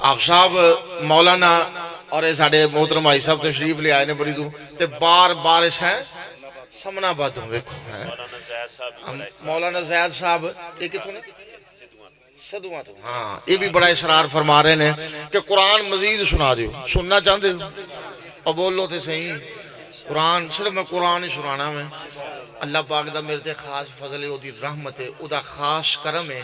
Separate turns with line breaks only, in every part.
آپ صاحب مولانا اور ساڑھے محترم بھائی صاحب تشریف لے آئے نے بڑی دوں تے بار بارش ہے سمنا باتوں ویکھو ہے مولانا زید صاحب یہ کتوں نے صدوہ تو ہاں یہ بھی بڑا اصرار فرما رہے ہیں کہ قرآن مزید سنا دیو سننا چاہتے ہو اور بولو تے صحیح قرآن صرف میں قرآن ہی سنانا میں اللہ پاک دا میرے تے خاص فضل ہے او دی رحمت ہے او دا خاص کرم ہے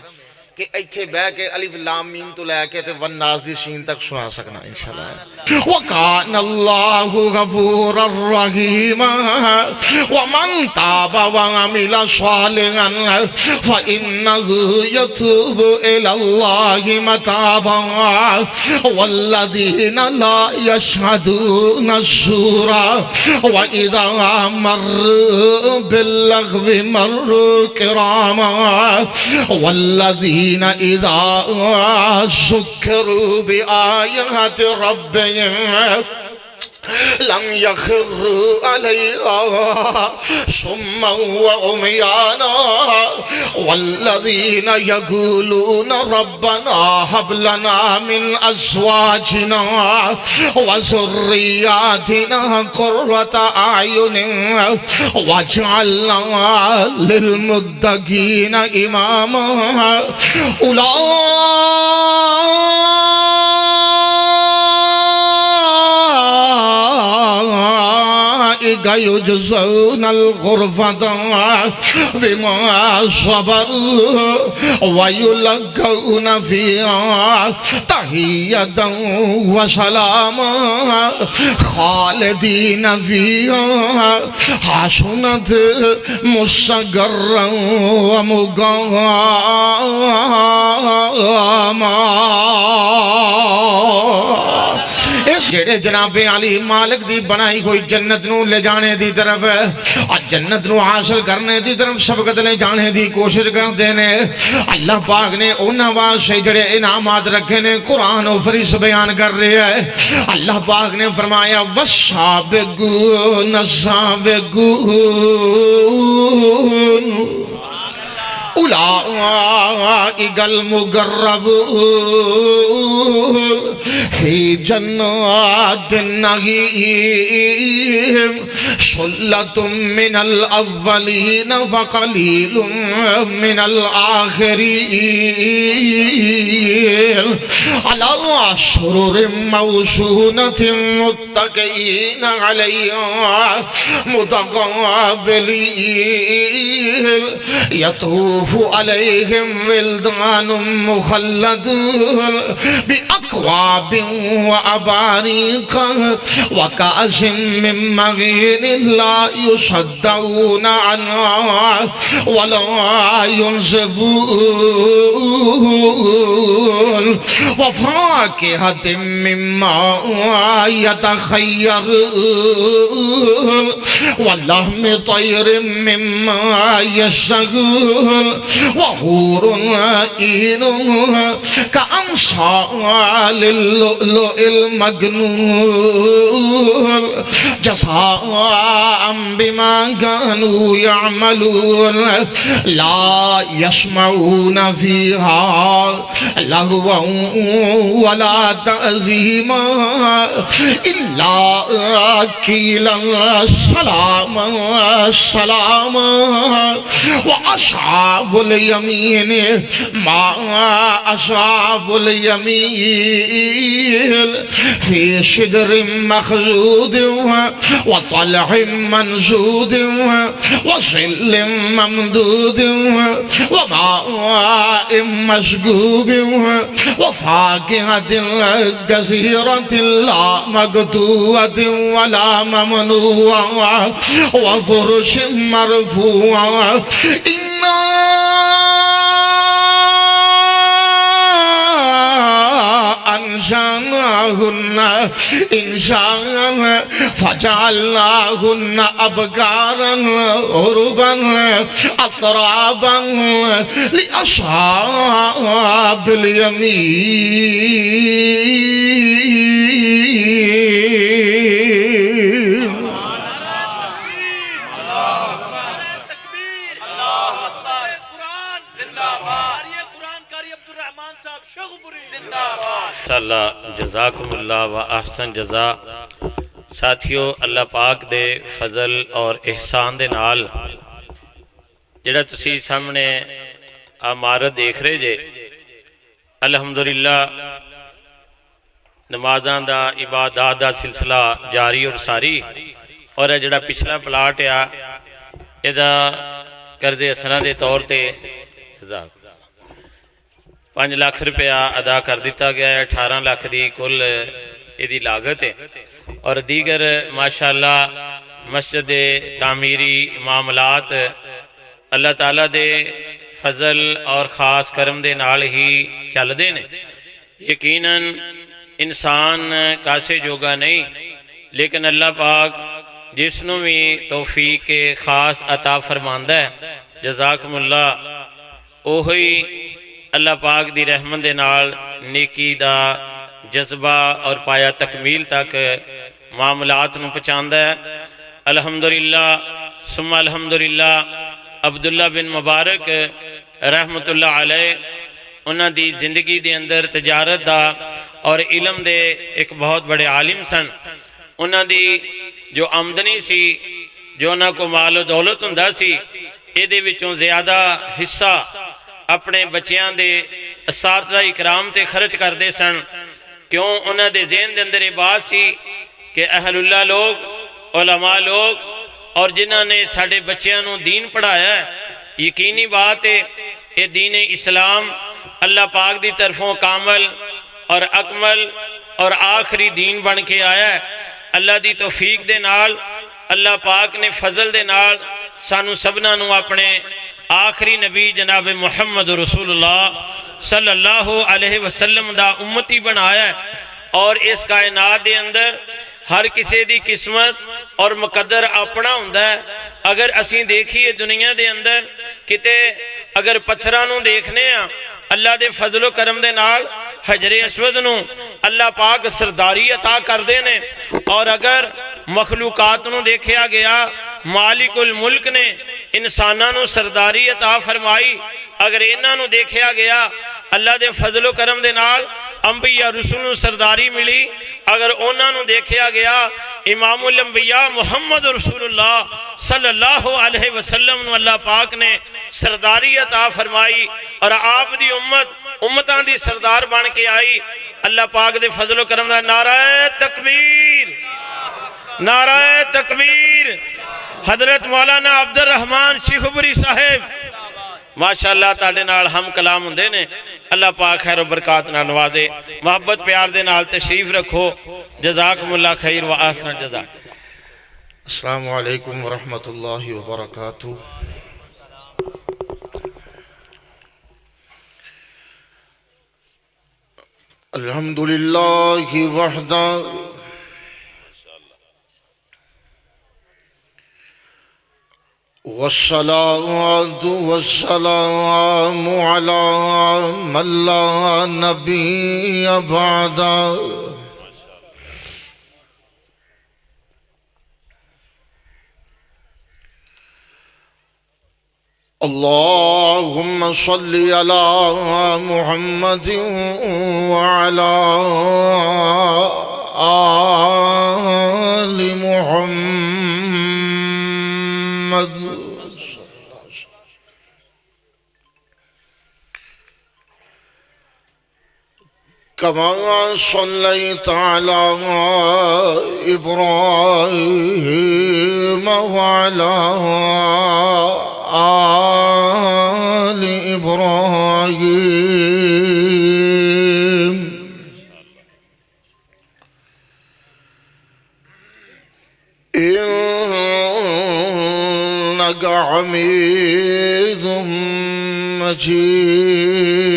کہ ایتھے بہ کے الف لام میم تو لے کے تے والناس دی سین تک سنا سکنا انشاءاللہ وَكَانَ اللَّهُ غَفُورًا رَحِيمًا وَمَن تَابَ وَعَمِلَ صَالِحًا فَإِنَّهُ يَتُوبُ إِلَى اللَّهِ مَتَابًا وَالَّذِينَ لَا يَشْهَدُونَ الزُّورَ وَإِذَا مَرُّوا بِاللَّغْوِ مَرُّوا كِرَامًا وَالَّذِينَ إِذَا ذُكِّرُوا بِآيَاتِ رَبِّهِمْ لم يخروا عليها صما وعميانا والذين يقولون ربنا هب لنا من أزواجنا وذرياتنا قرة أعين واجعلنا للمتقين إماما يجزون الغرفة بما صبروا ويلقون فيها تحية وسلاما خالدين فيها حسنت مستقرا ومقاما جڑے جناب علی مالک دی بنائی کوئی جنت نو لے جانے دی طرف اور جنت نو حاصل کرنے دی طرف سبقت لے جانے دی کوشش کر دینے اللہ پاک نے انہاں واسطے جڑے انعامات رکھے نے قرآن و فرشت بیان کر رہے ہیں اللہ پاک نے فرمایا والسابقون السابقون أولئك المقربون في جنات النعيم ثلة من الأولين وقليل من الآخرين على سرر موضونة متكئين عليها متقابلين يطوف عليهم ولدان مخلدون بأكواب وأباريق وكأس من معين لا يصدعون عنها ولا ينزفون وفاكهة مما يتخيرون ولحم طير مما يشتهون وحور عين كأمثال اللؤلؤ المكنون جزاء بما كانوا يعملون لا يسمعون فيها لغوا ولا تأثيما إلا قيلا سلاما سلاما وأصحاب اليمين ما أصحاب اليمين في شجر مخضود وطلح منضود وظل ممدود وماء مسكوب وفاكهة كثيرة لا مقطوعة ولا ممنوعة وفرش مرفوعة أنشأناهن إنشاء فجعلناهن أبكارا عربا أترابا لأصحاب اليمين
ماشاءاللہ جزاکم اللہ و احسن جزا ساتھیو اللہ پاک دے فضل اور احسان دے نال جڑا تسی سامنے عمارت دیکھ رہے جے الحمدللہ نمازاں دا عبادات دا سلسلہ جاری اور ساری اور جڑا پچھلا پلاٹ ہے ادا قرض حسنہ دے طور تے 5 لاکھ روپیہ ادا کر دیتا گیا ہے 18 لاکھ دی کل ایدی لاگت ہے اور دیگر ماشاءاللہ مسجد تعمیری معاملات اللہ تعالیٰ دے فضل اور خاص کرم دے نال ہی چل دے نے یقیناً انسان کاسے جوگا نہیں لیکن اللہ پاک جس نو بھی توفیق کے خاص عطا فرماندہ ہے جزاکم اللہ اوہی اللہ پاک دی رحمت دے نال نیکی دا جذبہ اور پایا تکمیل تک معاملات نو پہنچاندہ ہے الحمدللہ ثم الحمدللہ عبداللہ بن مبارک رحمت اللہ علیہ انہاں دی زندگی دے اندر تجارت دا اور علم دے ایک بہت بڑے عالم سن انہاں دی جو آمدنی سی جو انہاں کو مال و دولت ہوندا سی اے دے وچوں زیادہ حصہ اپنے بچیاں دے اساتذہ اکرام تے خرچ کر دے سن کیوں انہاں دے ذہن دے اندر یہ بات سی کہ اہل اللہ لوگ علماء لوگ اور جنہاں نے ساڑھے بچیاں نو دین پڑھایا ہے یقینی بات ہے اے دین اسلام اللہ پاک دی طرفوں کامل اور اکمل اور آخری دین بن کے آیا ہے اللہ دی توفیق دے نال اللہ پاک نے فضل دے نال سانو سبنا نو اپنے آخری نبی جناب محمد رسول اللہ صلی اللہ علیہ وسلم دا امتی بنایا ہے اور اس کائنات دے اندر ہر کسی دی قسمت اور مقدر اپنا ہوندہ ہے اگر اسیں دیکھیے دنیا دے اندر کتے اگر پتھرانوں دیکھنے ہیں اللہ دے فضل و کرم دے نال حجر اسود نو اللہ پاک سرداری عطا کر دینے اور اگر مخلوقات نو دیکھیا گیا مالک الملک نے انساناں نو سرداری عطا فرمائی اگر انہاں نو دیکھیا گیا اللہ دے فضل و کرم دے نال انبیاء رسول نو سرداری ملی اگر انہاں نو دیکھیا گیا امام الانبیاء محمد رسول اللہ صلی اللہ علیہ وسلم نو اللہ پاک نے سرداری عطا فرمائی اور آپ دی امتاں دی سردار بن کے آئی اللہ پاک دے فضل و کرم دا نعرہ تکبیر نعرہ تکبیر حضرت مولانا عبد الرحمن شیخبری صاحب ماشاءاللہ تاڑے نال ہم کلام ہندے نے اللہ پاک خیر و برکات نال نوازے محبت پیار دے نال تشریف رکھو جزاکم اللہ خیر و احسن جزا
السلام علیکم ورحمت اللہ وبرکاتہ الحمدللہ وحدہ والصلاة والسلام على من لا نبي بعد اللهم صل على محمد وعلى آل محمد كما صليت على إبراهيم وعلى آل إبراهيم إنك حميد مجيد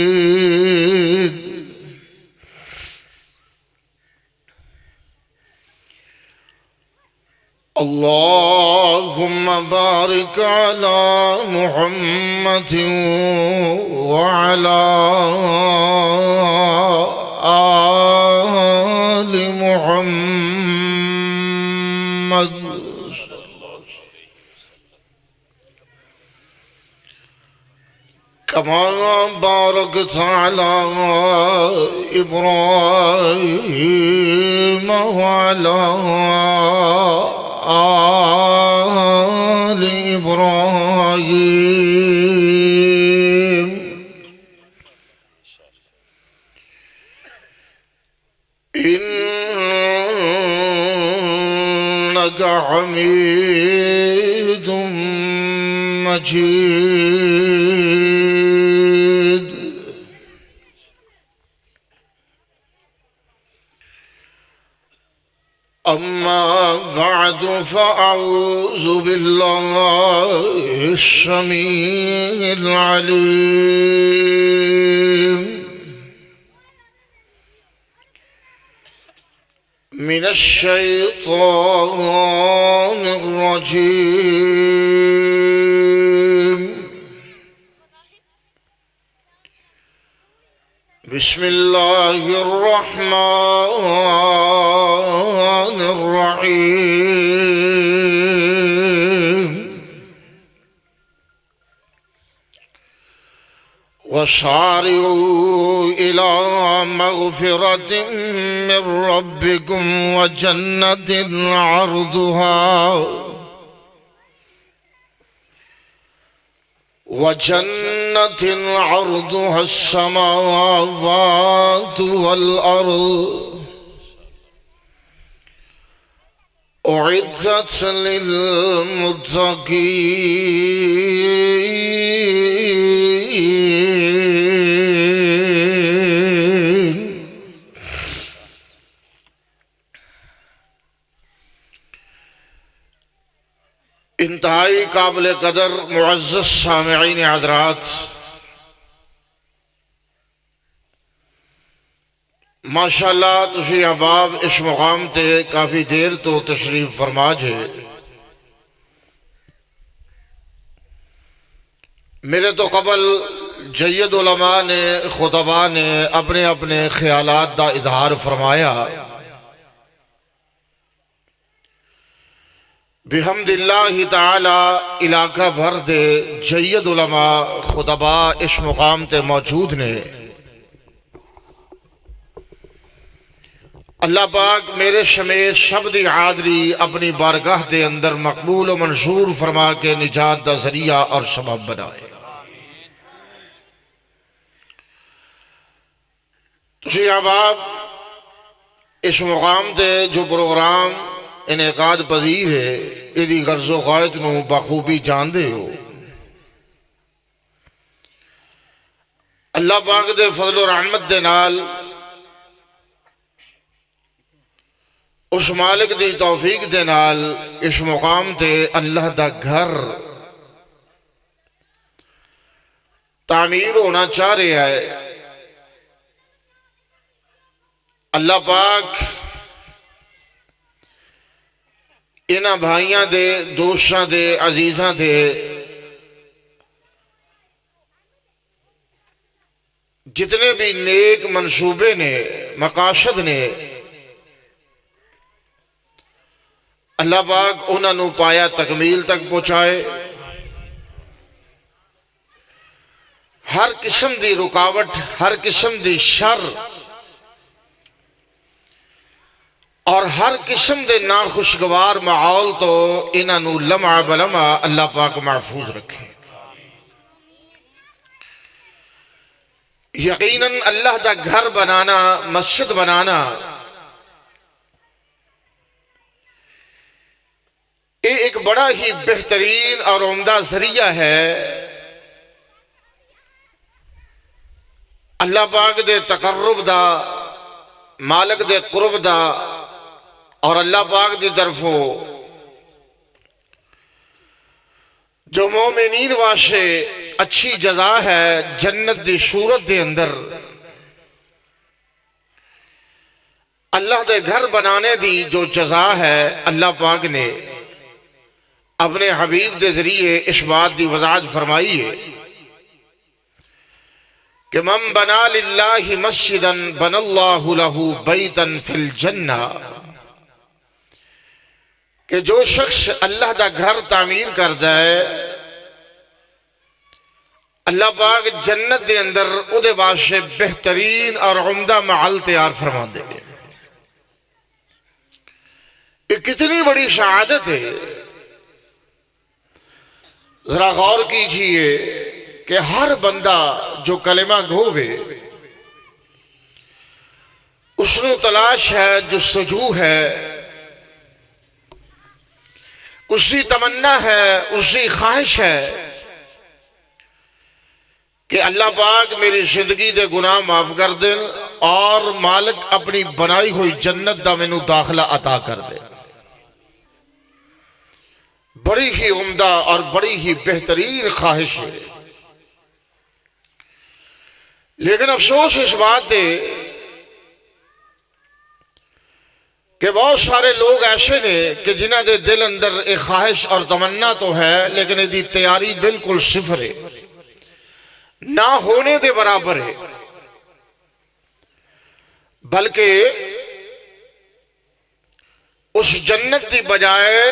اللهم بارك على محمد وعلى آل محمد كما باركت على إبراهيم وعلى آل إبراهيم إنك حميد مجيد. أما بعد فأعوذ بالله السميع العليم من الشيطان الرجيم. بسم الله الرحمن الرحيم. وسارعوا إلى مغفرة من ربكم وجنة عرضها السماوات والأرض أعدت للمتقين. انتہائی قابل قدر معزز سامعین حضرات، ماشاءاللہ تسی احباب اس مقام تے کافی دیر تو تشریف فرما جے. میرے تو قبل جید علماء نے خطباء نے اپنے اپنے خیالات دا اظہار فرمایا. بحمد اللہ تعالی علاقہ بھر دے جید علماء خطباء اس مقام تے موجود نے. اللہ پاک میرے سمیت سب دی حاضری اپنی بارگاہ دے اندر مقبول و منصور فرما کے نجات دا ذریعہ اور سبب بنائے. تسی احباب اس مقام تے جو پروگرام انعقاد پذیر ہے ایدی غرض و غایت نو بخوبی جان دے ہو. اللہ پاک دے فضل و رحمت دے نال اس مالک دی توفیق دے نال اس مقام تے اللہ دا گھر تعمیر ہونا چاہ رہے ہے. اللہ پاک انہاں بھائیاں دے دوستاں دے عزیزاں دے جتنے بھی نیک منصوبے نے مقاصد نے اللہ پاک انہاں نو پایا تکمیل تک پہنچائے. ہر قسم دی رکاوٹ ہر قسم دی شر اور ہر قسم دے ناخوشگوار ماحول تو انہاں نو لمحہ بلمحہ اللہ پاک محفوظ رکھے. یقیناً اللہ دا گھر بنانا مسجد بنانا یہ ایک بڑا ہی بہترین اور عمدہ ذریعہ ہے اللہ پاک دے تقرب دا مالک دے قرب دا اور اللہ پاک دی طرفوں جو مومنین واسطے اچھی جزا ہے جنت دی صورت دے اندر اللہ دے گھر بنانے دی جو جزا ہے اللہ پاک نے اپنے حبیب دے ذریعے اس بات دی وضاحت فرمائی ہے کہ من بنا للہ مسجدا بن اللہ لہ بیتا فی الجنہ، کہ جو شخص اللہ دا گھر تعمیر کر دے اللہ پاک جنت دے اندر او دے واسطے بہترین اور عمدہ محل تیار فرما دے گے. یہ کتنی بڑی سعادت ہے. ذرا غور کیجئے کہ ہر بندہ جو کلمہ گھووے اس نو تلاش ہے، جستجو ہے، اسی تمنا ہے، اسی خواہش ہے کہ اللہ پاک میری زندگی دے گناہ معاف کر دے اور مالک اپنی بنائی ہوئی جنت دا مینوں داخلہ عطا کر دے. بڑی ہی عمدہ اور بڑی ہی بہترین خواہش ہے. لیکن افسوس اس بات ہے کہ بہت سارے لوگ ایسے نے کہ جنہ دے دل اندر ایک خواہش اور تمنا تو ہے لیکن ایدی تیاری بالکل صفر ہے، نہ ہونے دے برابر ہے. بلکہ اس جنت دی بجائے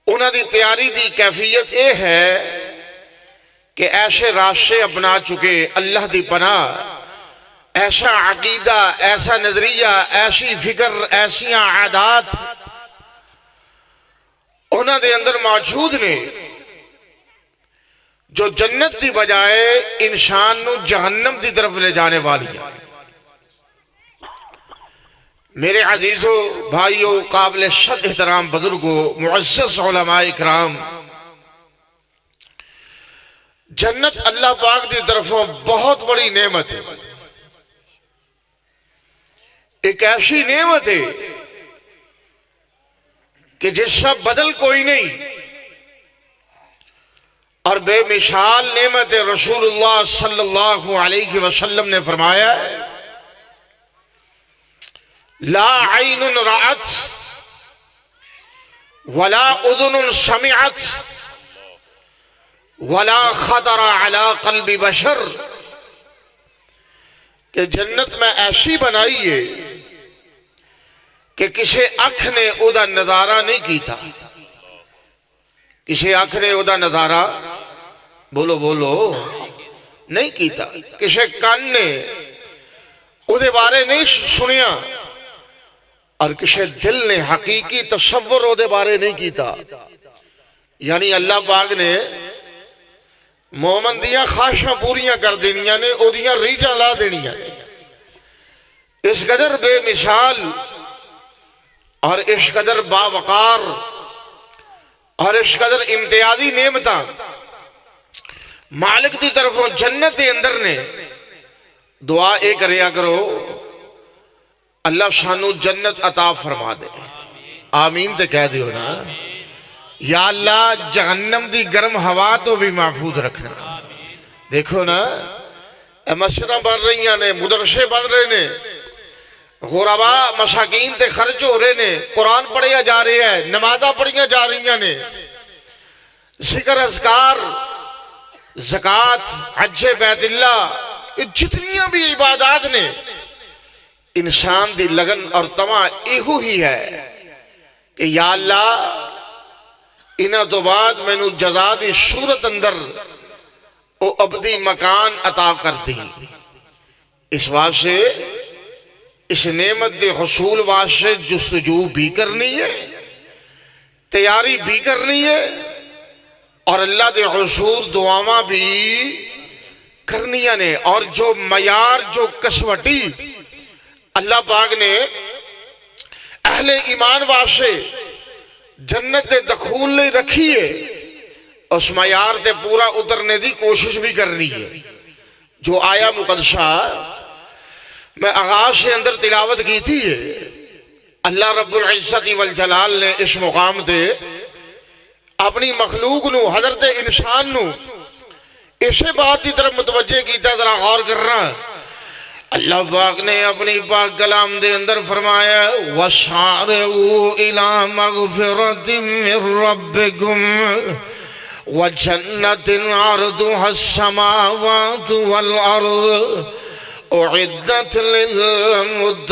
انہاں دی تیاری دی کیفیت یہ ہے کہ ایسے راستے اپنا چکے اللہ دی پناہ، ایسا عقیدہ، ایسا نظریہ، ایسی فکر، ایسی عادات انہاں دے اندر موجود نے جو جنت دی بجائے انسان نو جہنم دی طرف لے جانے والی ہے. میرے عزیزو، بھائیو، قابل صد احترام بزرگو، معزز علماء اکرام، جنت اللہ پاک دی طرفوں بہت بڑی نعمت ہے. ایک ایسی نعمت ہے کہ جس کا بدل کوئی نہیں، اور بے مثال نعمت رسول اللہ صلی اللہ علیہ وسلم نے فرمایا لا عین رأت ولا اذن سمعت ولا خطر على قلب بشر، کہ جنت میں ایسی بنائی ہے کہ کسی اکھ نے او دا نظارہ نہیں کیتا، کسی اکھ نے او دا نظارہ بولو نہیں کیتا، کسی کان نے او دے بارے نہیں سنیا، اور کسی دل نے حقیقی تصور او دے بارے نہیں کیتا. یعنی اللہ پاک نے مومن دیاں خواہشاں پوریاں کر دینیاں نے، او دیاں ریجاں لا دینیاں نے. اس قدر بے مثال اور اس قدر باوقار اور اس قدر امتیازی نعمتاں مالک دی طرفوں جنت دے اندر نے. دعا اے کریا کرو اللہ سانو جنت عطا فرما دے. آمین تے کہہ دیو نا. یا اللہ جہنم دی گرم ہوا تو بھی محفوظ رکھنا. دیکھو نا، مسجداں بن رہی نے، مدرسے بن رہے نے، غرباء مساکین تے خرچ ہو رہے نے، قرآن پڑھیا جا رہے ہیں، نمازاں پڑھیاں جا رہی نے، ذکر اذکار، زکوٰۃ، حج بیت اللہ، یہ جتنیاں بھی عبادات نے، انسان دی لگن اور تمہ ایہو ہی ہے کہ یا اللہ انہاں تو بعد میں نو جزا دی صورت اندر او ابدی مکان عطا کر دی. اس واسطے اس نعمت دے حصول واسطے جستجو بھی کرنی ہے، تیاری بھی کرنی ہے، اور اللہ دے حضور دعاواں بھی کرنیاں نے. اور جو معیار، جو کسوٹی اللہ پاک نے اہل ایمان واسطے جنت دے دخول لئی رکھی ہے، اس معیار تے پورا اترنے دی کوشش بھی کرنی ہے. جو آیا مقدسہ میں آغاز سے اندر تلاوت کی تھی ہے، اللہ رب العزت والجلال نے اس مقام تے اپنی مخلوق نو، حضرت انسان نو، اسے بات کی طرف متوجہ کیتا. ذرا غور کرنا، اللہ پاک نے اپنی پاک کلام دے اندر فرمایا وَسَارِعُوا إِلَىٰ مَغْفِرَةٍ مِّن رَّبِّكُمْ وَجَنَّةٍ عَرْضُهَا السَّمَاوَاتُ وَالْأَرْضُ أُعِدَّتْ لِلْمُتَّقِينَ.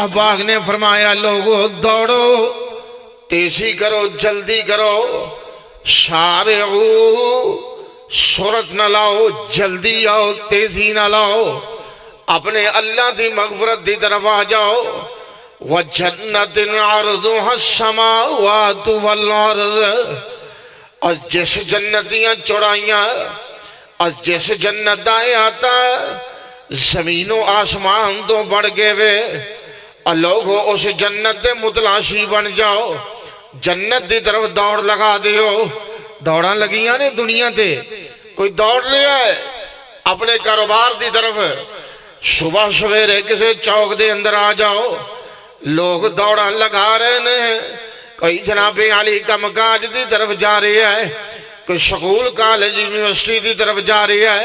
اللہ پاک نے فرمایا لوگو دوڑو، تیزی کرو، جلدی کرو، سارعو، سرعت نہ لاؤ، جلدی آؤ، تیزی نہ لاؤ، اپنے اللہ دی مغفرت دی طرف آ جاؤ۔ وَجَنَّةٍ عَرْضُهَا السَّمَاوَاتُ وَالْأَرْضُ، اور جس جنتیاں چڑھائیاں، اور جس جنت آئے آتا زمین و آسمان تو بڑھ گئے وے، اور لوگو اس جنت دے متلاشی بن جاؤ، جنت دی طرف دوڑ لگا دیو۔ دوڑاں لگیاں نے دنیا تے، کوئی دوڑ رہا ہے اپنے کاروبار دی طرف، صبح سویرے کسی چوک دے اندر آ جاؤ، لوگ دوڑاں لگا رہے ہیں، کوئی جناب علی کا مکاج دی طرف جا رہی ہے، کوئی سکول کالج یونیورسٹی دی طرف جا رہی ہے،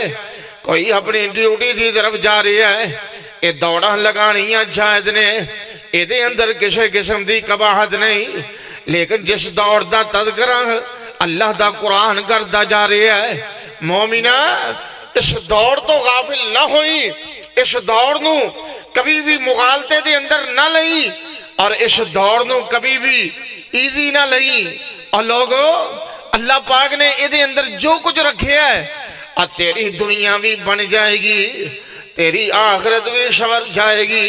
کوئی اپنی ڈیوٹی دی طرف جا رہی ہے۔ یہ دوڑاں لگانیاں جائز نے، یہ دے اندر کسی قسم دی قباحت نہیں، لیکن جس دوڑ دا تذکرہ اللہ دا قرآن کردہ جا رہی ہے، مومنہ اس دوڑ تو غافل نہ ہوئی، اس دوڑ نو کبھی بھی مغالطے دے اندر نہ لئی، اور اس دوڑ نو کبھی بھی ایزی نہ لئی۔ اور لوگو اللہ پاک نے یہ اندر جو کچھ رکھے ہے، اور تیری دنیا بھی بن جائے گی، تیری آخرت بھی سنور جائے گی۔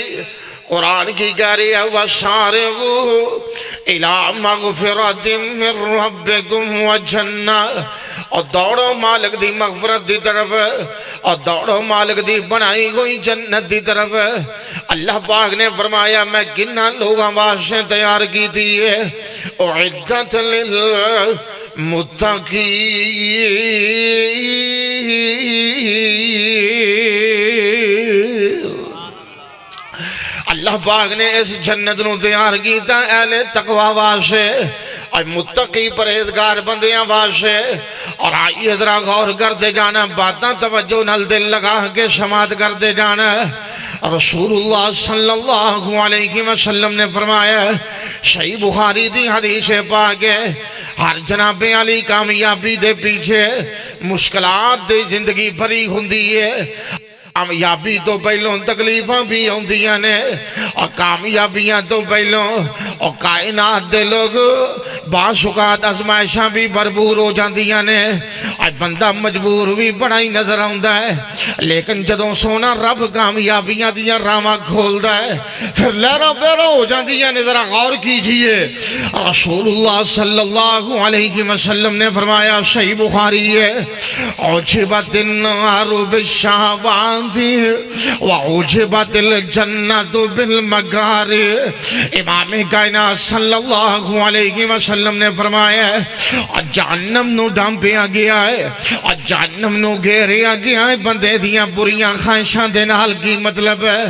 قرآن کی کہہ رہی ہے وَسَارِعُوا إِلَىٰ مَغْفِرَةٍ مِّن رَبِّكُمْ وَجَنَّةٍ، اور دوڑو مالک دی مغفرت دی طرف، اور دوڑو مالک دی بنائی ہوئی جنت دی طرف۔ اللہ پاک نے فرمایا میں کنا لوگاں واسطے تیار کی تھی ہے، اعدت للمتقین۔ اللہ پاک نے اس جنت نو تیار کیتا اہل تقوی واسطے، اور متقی پرہیزگار بندیاں واسطے۔ اور آئیے ذرا غور کرتے جانا، باتاں توجہ نال دل لگا کے سماعت کرتے جانا۔ رسول اللہ صلی اللہ علیہ وسلم نے فرمایا، صحیح بخاری دی حدیث پاک ہے، ہر جناب علی کامیابی دے پیچھے مشکلات دی زندگی بھری ہوندی ہے۔ کامیابی تو پہلوں تکلیفاں بھی ہوندیاں نے، اور کامیابیاں تو پہلوں اور کائنات دے لوگ بعض اوقات آزمائشاں بھی بھرپور ہو جاندیاں نے، اور بندہ مجبور بھی بڑا ہی نظر آندا ہے، لیکن جدوں سونا رب کامیابیاں دیاں راواں کھولدا ہے پھر لہراں پیرا ہو جاندیاں نے۔ ذرا غور کیجئے، رسول اللہ صلی اللہ علیہ وسلم نے فرمایا، صحیح بخاری ہے، عجبت النار بالشہوات وعجبت الجنت بالمکارہ۔ امام کائنات صلی اللہ علیہ وسلم نے فرمایا اور جہنم نو ڈھانپیا گیا ہے، اور جہنم نو گھیریا گیا ہے بندے دیاں بریاں خواہشاں دے نال۔ کی مطلب ہے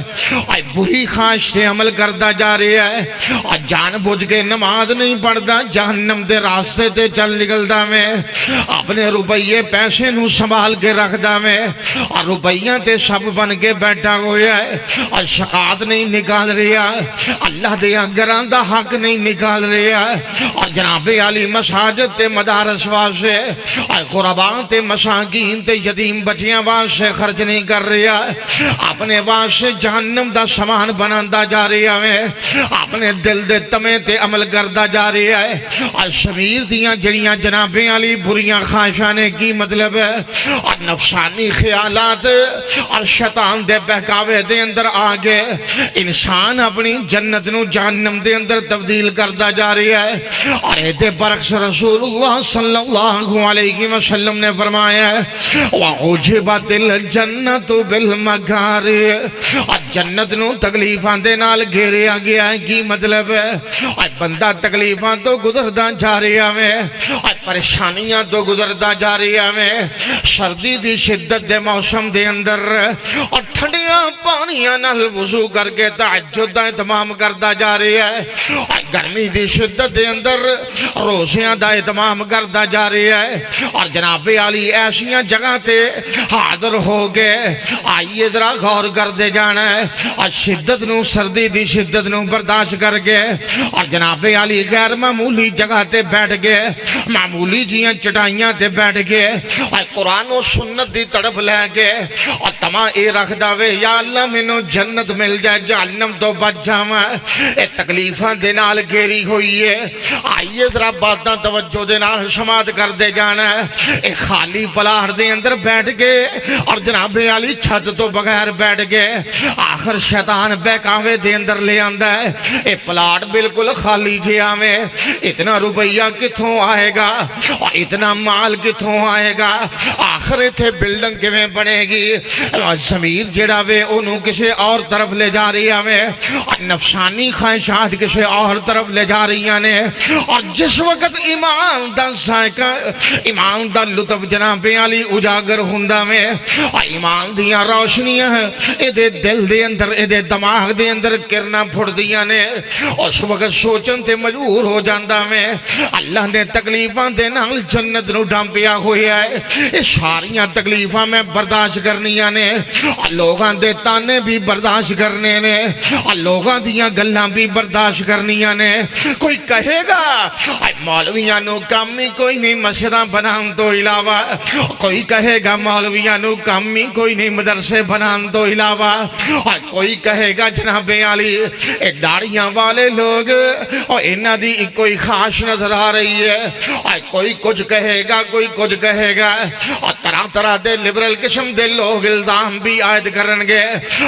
اور بری خواہش سے عمل کردا جا رہا ہے، اور جان بوجھ کے نماز نہیں پڑھدا، جہنم دے راستے تے چل نکلدا میں، اپنے روپیے پیسے نو سنبھال کے رکھدا میں، اور روپیاں تے سب بن کے بیٹھا ہویا ہے، اور شقات نہیں نکال رہا، اللہ دے گھراں دا حق نہیں نکال رہا، اور جناب علی مساجد تے مدارس واسطے اور غرباء تے مساکین تے یتیم بچیاں واسطے خرچ نہیں کر رہا، اپنے واسطے جہنم دا سامان بناندا جا رہا ہے، اپنے دل دے تمے تے عمل کردا جا رہا ہے، اور شمیر دیاں جڑیاں جناب علی بریاں خواہشاں نے کی مطلب ہے، اور نفسانی خیالات اور شیطان دے بہکاوے دے اندر آگے انسان اپنی جنت نو جہنم دے اندر تبدیل کردا جا رہا ہے۔ اور ایدے برعکس رسول اللہ صلی اللہ علیہ وسلم نے فرمایا ہے وَعُجِبَتِ الْجَنَّةُ بِالْمَكَارِهِ، اور جنت نو تکلیفاں دے نال گھیریا گیا ہے۔ کی مطلب ہے اور بندہ تکلیفاں تو گزردا جا رہا ہے، اور پریشانیاں تو گزردا جا رہا ہے، سردی دی شدت دے موسم دے اندر اور ٹھنڈیاں پانیاں نال وضو کر کے تہجد دا اہتمام کردا جا رہا ہے، اور گرمی دی شدت دے اندر روزیاں دا اہتمام کردا جا رہا ہے، اور جناب علی ایسیاں جگہ تے حاضر ہو گئے آئیے ذرا غور کر دے جانا ہے اور شدت نو سردی دی شدت نو برداشت کر گئے اور جناب علی غیر معمولی جگہ تے بیٹھ گئے معمولی جیاں چٹائیاں تے بیٹھ گئے اور قرآن و سنت دی طرف لے گئے اور تمام اے رکھ داوے یا اللہ مینوں جنت مل جائے جہنم تو بچ جاواں اے تکلیفاں دے نال گھیری ہوئی ہے آئیے ذرا باتاں توجہ دے نال سماعت کر دے جانا ہے اے خالی پلاڑ دے اندر بیٹھ گئے اور جناب علی چھت تو بغیر بیٹھ گئے آخر شیطان بہکاوے دے اندر لے آندا ہے اے پلاٹ بالکل خالی جہاں میں اتنا روپیہ کتھوں آئے گا اور اتنا مال کتھوں آئے گا آخر اتھے بلڈنگ کیویں بنے گی زمین جڑا وے انہوں کسی اور طرف لے جا رہی ہے نفسانی خواہشات کسی اور طرف لے جا رہی ہیں اور جس وقت ایمان دا ذائقہ ایمان دا لطف جناب علی اجاگر ہوندا میں ایمان دیاں روشنیاں اے دے دل دے اندر اے دے دماغ دے اندر کرنا پھڑ دیاں نے اس وقت سوچن تے مجبور ہو جاندا میں اللہ نے تکلیفاں دے نال جنت نو ڈھانپیا ہویا ہے اے ساریاں تکلیفاں میں برداشت کرنیاں نے لوگاں دے تانے بھی برداشت کرنے نے لوگاں دیاں گلاں بھی برداشت کرنیاں نے کوئی کہے گا مولویاں نو کام ہی کوئی نہیں مسجداں بنان تو علاوہ کوئی کہے گا مولویاں نو کام ہی کوئی نہیں مدرسے بنان تو علاوہ کوئی کہے گا جناب علی اے داڑیاں والے لوگ اور انہاں دی کوئی خاص نظر آ رہی ہے کوئی کچھ کہے گا کوئی کچھ کہے گا اور طرح طرح دے لبرل قسم دے لوگ الزام بھی عائد کرنگے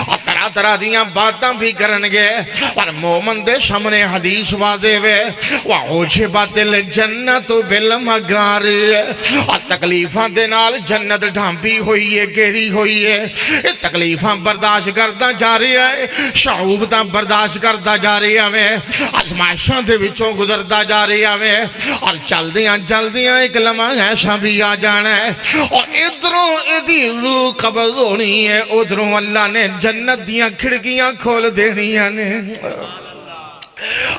اور طرح طرح دیاں باتاں بھی کرنگے پر مومن دے سامنے حدیث واضح وے وَعُجِبَتِ الْجَنَّةُ بِالْمَغَارِ اور تکلیفاں دے نال جنت ڈھانپی ہوئی ہے گھیری ہوئی ہے تکلیفاں برداشت کرتا جا رہی ہے شعوبتاں برداشت کرتا جا رہی ہے آزمائشاں دے وچوں گزرتا جا رہی ہے اور جلدیاں ایک لمحہ ایسا بھی آ جانا ہے اور ادھروں ادھی روح قبض ہونی ہے ادھروں اللہ نے جنت دیاں کھڑکیاں کھول دینیاں نے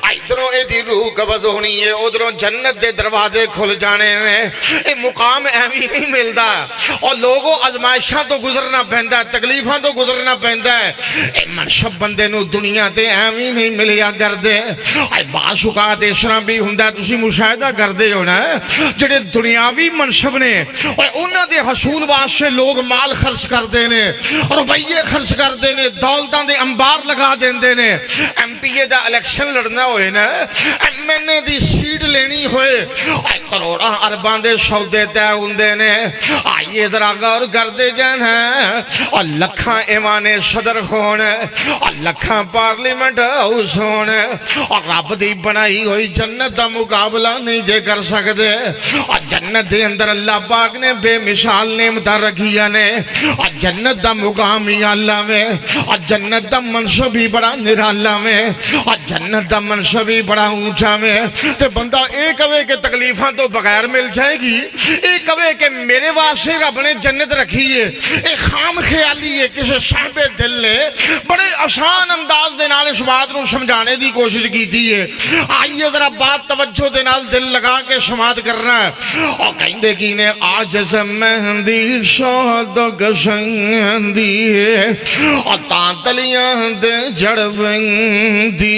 ادھروں ایدی روح قبض ہونی ہے ادھروں جنت دے دروازے کھل جانے ہیں اے مقام ایوی نہیں ملتا اور لوگوں ازمائشاں تو گزرنا پہندا ہے تکلیفاں تو گزرنا پہندا ہے اے منصب بندے نو دنیا تے ایوی نہیں ملیا کردے اے بعض اوقات اس طرح بھی ہوندا تسی مشاہدہ کردے ہو نا جڑے دنیاوی منصب نے اور انہاں دے حصول واسطے لوگ مال خرچ کردے نے روپیے خرچ کردے نے دولتاں دے انبار لگا دیندے نے ایم پی اے دا الیکشن لڑنا ہوئے نا ایم این اے دی سیٹ لینی ہوئے کروڑاں ارباں دے سودے تے ہوندے نے آئیے ذرا غور کر دے جان اور لکھاں ایوان صدر ہون اور لکھاں پارلیمنٹ ہاؤس ہون اور رب دی بنائی ہوئی جنت دا مقابلہ نہیں جے کر سکتے اور جنت دے اندر اللہ پاک نے بے مثال نعمتاں رکھیاں نے اور جنت دا مقام ہی اللہ میں اور جنت دا منصب ہی بڑا نرالا میں اور جنت دا منصب ہی بڑا اونچا میں تے بندہ ایک اوے کے تکلیفاں تو بغیر مل جائے گی ایک اوے کہ میرے واسطے رب نے جنت رکھی ہے ایک خام خیالی ہے کسی صاحب دل نے بڑے آسان انداز دے نال اس بات نو سمجھانے دی کوشش کی تھی ہے آئیے ذرا بات توجہ دے نال دل لگا کے سماعت کرنا ہے اور کہندے کی نے آج مہندی شہدو گشندی ہے اور تانتلیاں دے جڑوندی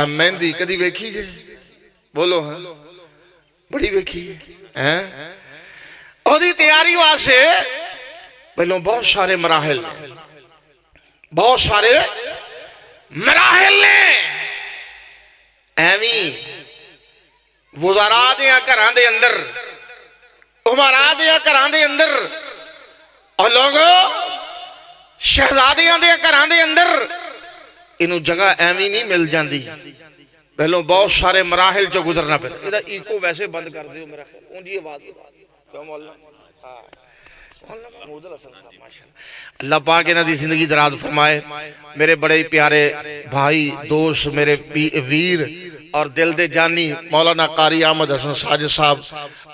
مہندی کدی ویکھی جے بولو ہاں بڑی ویکھی ہے اور دی تیاری واسے پہلوں بہت سارے مراحل نے ایویں وزراء دیا گھراں دے اندر عمراء دیا گھراں دے اندر اور لوگوں شہزادیاں دے گھراں دے اندر انہوں جگہ ایویں نہیں مل جاندی پہلوں بہت سارے مراحل جو گزرنا پہلے ادھا ایکو ویسے بند کر دیو میرا خیال اونجی آواز کیوں مولا اللہ پاک انہاں دی زندگی دراز فرمائے میرے بڑے پیارے بھائی دوست میرے ویر اور دل دے جانی مولانا قاری احمد حسن ساجد صاحب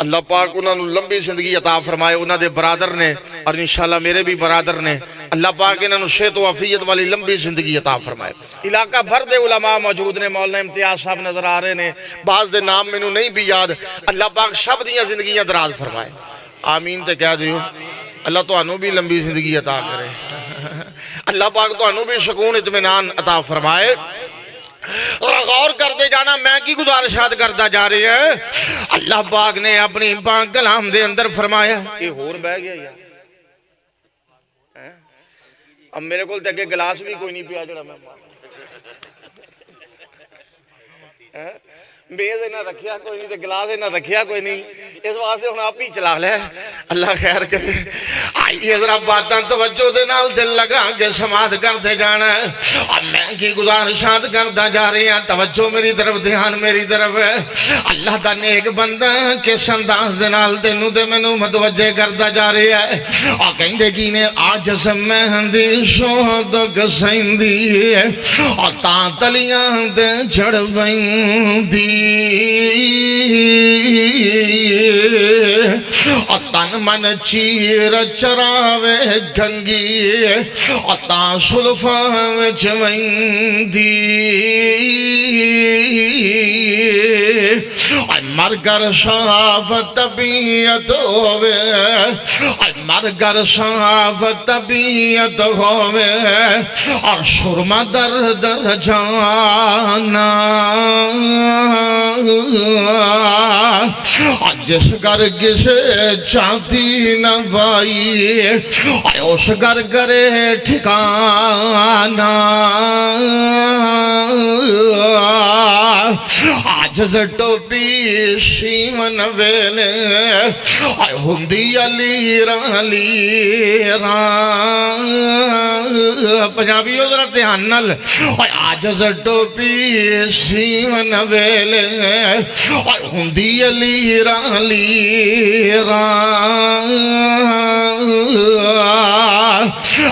اللہ پاک انہوں نے لمبی زندگی عطا فرمائے انہوں دے برادر نے اور انشاءاللہ میرے بھی برادر نے اللہ پاک انہوں نے صحت و عافیت والی لمبی زندگی عطا فرمائے علاقہ بھر دے علماء موجود نے مولانا امتیاز صاحب نظر آ رہے نے بعض دے نام میں نہیں بھی یاد اللہ پاک سب دیاں زندگیاں دراز فرمائے آمین تے کہہ دیو اللہ تو انہوں بھی لمبی زندگی عطا کرے اللہ پاک تو انہوں بھی سکون اطمینان عطا فرمائے اور غور کرتے جانا میں کی گزارشات کرتا جا رہے ہیں اللہ پاک نے اپنی پاک کلام دے اندر فرمایا یہ ہور بہ گیا یار اب میرے کو تے گلاس بھی کوئی نہیں پیا جڑا میں میز نہ رکھیا کوئی نہیں تے گلاس نہ رکھیا کوئی نہیں اس واسطے ہن آپ ہی چلا لے اللہ خیر کرے آئیے ذرا باتاں توجہ دے نال دل لگا کے سماعت کرتے جانا ہے اب میں کی گزارشات کرتا جا رہی ہیں توجہ میری طرف دھیان میری طرف ہے اللہ دا نیک بندہ کس انداز دے نال تینوں تے مینوں متوجہ کرتا جا رہی ہے اور کہندے کی نے آج مہندی شوہد گسیندی اور تا تلیاں تے چڑھ ویندی تن من چیر چراوے گنگی تا سلفا وچ ویندی مرگر صاف طبیعت ہووے مرگر صاف طبیعت ہووے اور سرما در در جانا جس گر کسے چاہتی نہ بائی اس گر گرے ٹھکانا آجز ٹوپی شیمن ویلے ہندی لیران لیران پنجابی حضرت حنل آجز ٹوپی شیمن ویلے ہندی لیران لیران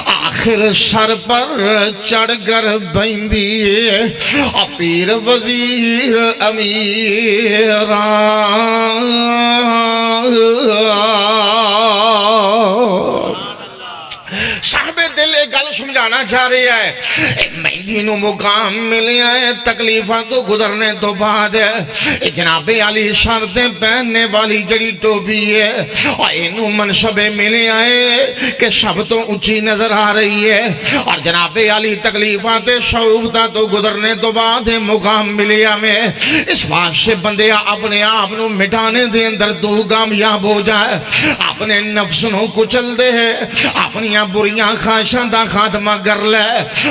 آخر سر پر چڑھ کر بیندی پیر وزیر امیران صاحب دل ایک گل سمجھانا چاہ رہی ہے مہندی نو مقام ملیا ہے تکلیفہ تو گزرنے تو بعد جناب علی شرطیں پہننے والی جڑی ٹوپی ہے اور انہوں منصبے ملے آئے کہ سب تو اونچی نظر آ رہی ہے اور جناب علی تکلیفہ تے شعوبتہ تو گزرنے تو بعد مقام ملیا میں اس بات سے بندے اپنے آپ نو مٹانے دے اندر تو کامیاب ہو جائے اپنے نفس نو کچل دے اپنی بریاں خواہشاں دا خاتمہ کر لے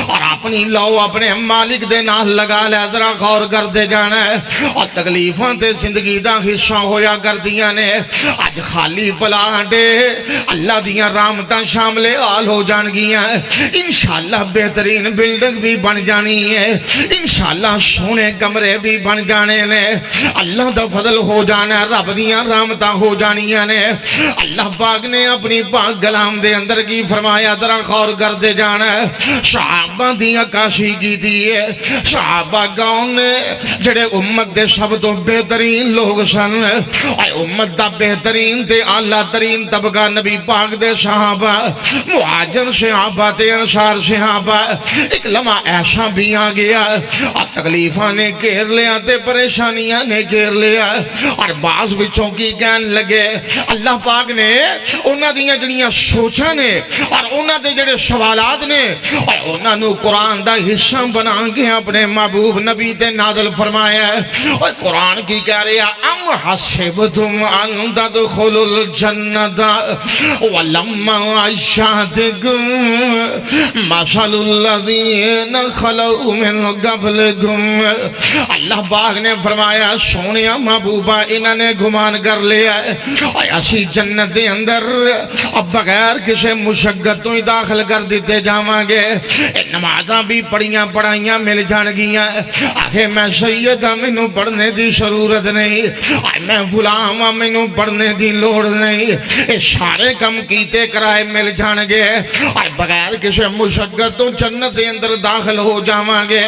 اور اپنی لو اپنے مالک دے نال لگا لے ذرا غور کر دے جانا ہے اور تکلیفاں تے زندگی دا حصہ ہویا کر دیاں نے اج خالی پلاٹے اللہ دیاں رحمتاں شامل حال ہو جان گیاں انشاءاللہ بہترین بلڈنگ بھی بن جانی ہے انشاءاللہ سونے کمرے بھی بن جانے نے اللہ دا فضل ہو جانا ہے رب دیاں رحمتاں ہو جانیاں نے اللہ پاک نے اپنی پاک کلام دے اندر کی فرمایا ذرا غور کر دے جانا ہے صحابہ دی عکاسی کی دیئے صحابہ گاؤں نے جڑے امت دے سب تو بہترین لوگ سن اے امت دا بہترین تے اعلیٰ ترین طبقہ نبی پاک دے صحابہ مہاجر صحابہ تے انصار صحابہ ایک لمحہ ایسا بھی آ گیا اور تکلیفہ نے گھیر لیا تے پریشانیاں نے گھیر لیا اور بعض وچوں کی کہن لگے اللہ پاک نے انہاں دیاں جڑیاں سوچاں نے اور انہاں دے جڑے سوالات نے اور انہاں نو قرآن دا حصہ بنا کے اپنے محبوب نبی تے نازل فرمایا ہے اور قرآن کی کہہ رہا ام حسبتم ان تدخلوا الجنت ولما یأتکم مثل الذین خلوا من قبلکم اللہ پاک نے فرمایا سونیا محبوبہ انہوں نے گمان کر لیا ہے اور اسی جنت دے اندر اب بغیر کسی مشقت تو ہی داخل کر دیتے جاواں گے نمازاں بھی بڑیاں پڑھائیاں مل جان گیاں آخے میں سید ہاں مینوں پڑھنے دی ضرورت نہیں میں غلام ہاں مینوں پڑھنے دی لوڑ نہیں اے سارے کم کیتے کرائے مل جان گے بغیر کسی مشقت تو جنت دے اندر داخل ہو جاواں گے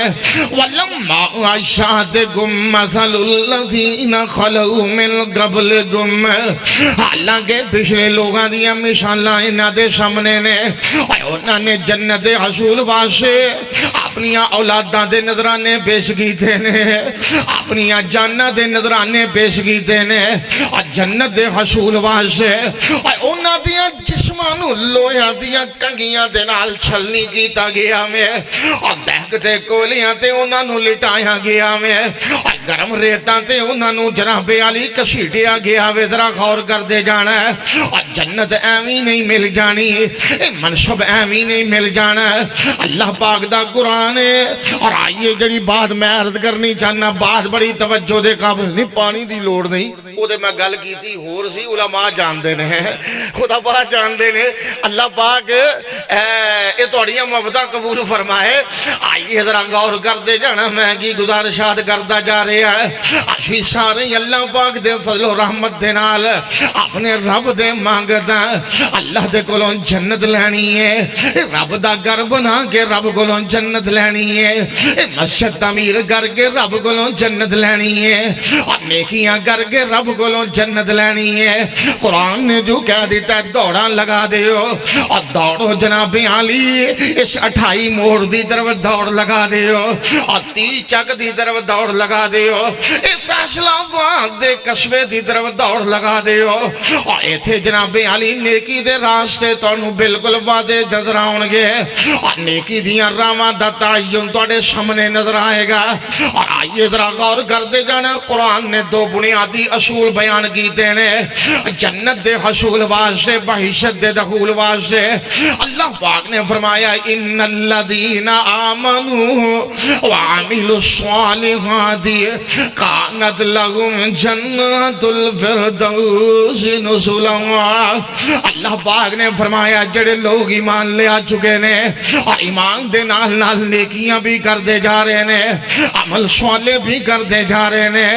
ولما اشہدکم مثل الذین خلو من قبلکم حالانکہ پچھلے لوگاں دیاں مثالاں انہاں دے سامنے نے انہاں نے جنت حصول واسطے اپنیاں اولاداں دے نظرانے پیش کیتے نے اپنیاں جاناں دے نظرانے پیش کیتے نے جنت دے حصول واسطے انہاں دیاں جسماں نو لوہیاں دیاں کنگیاں دے نال چھلنی کیتا گیا میں اور دہکتے کولیاں تے انہاں نو لٹایا گیا میں گرم ریتاں تے انہاں نو جناب علی کسیٹیا گیا وے ذرا غور کر دے جانا ہے اور جنت ایویں نہیں مل جانی منصب ایویں نہیں مل جانا اللہ پاک دا قرآن ہے اور آئیے جڑی بات میں عرض کرنی چاہنا بات بڑی توجہ دے قابل نہیں پانی دی لوڑ نہیں وہ دے میں گل کی تھی ہور سی علماء جان دے نے خدا پاک جان دے نے اللہ پاک اے توڑیاں محبتاں قبول فرمائے آئیے ذرا غور کر دے جانا میں کی گزارشات کرتا جا رہے ہیں اشی سارے اللہ پاک دے فضل و رحمت دے نال اپنے رب دے مانگدا اللہ دے کولوں جنت لینی ہے رب دا گھر بنا کے رب کولوں جنت لینی ہے مسجد تعمیر کر کے رب کولوں جنت لینی ہے اور نیکیاں کر کے رب کولوں جنت لینی ہے قرآن نے جو کہہ دیتا ہے دوڑاں لگا دیو اور دوڑو جناب علی اس 28 موڑ دی طرف دوڑ لگا دیو اور 30 چک دی طرف دوڑ لگا دیو اے فیصلہ آباد دے قصبے دی طرف دوڑ لگا دیو اور ایتھے جناب علی نیکی دے راستے تانوں بالکل وعدے نظر آؤں گے اور نیکی دیاں راواں دا تعین تواڈے سامنے نظر آئے گا اور آئیے ذرا غور کر دے جانا قرآن نے 2 بنیادی اصول بیان کیتے نے جنت دے حصول واسطے بہشت دے دخول واسطے اللہ پاک نے فرمایا ان الذین آمنوا وعملوا الصالحات کانت لهم جنات الفردوس نزلا اللہ پاک نے فرمایا جڑے لوگ ایمان لے آ چکے نے اور ایمان دے نال نال نیکیاں بھی کر دے جا رہے نے عمل صالح بھی کر دے جا رہے نے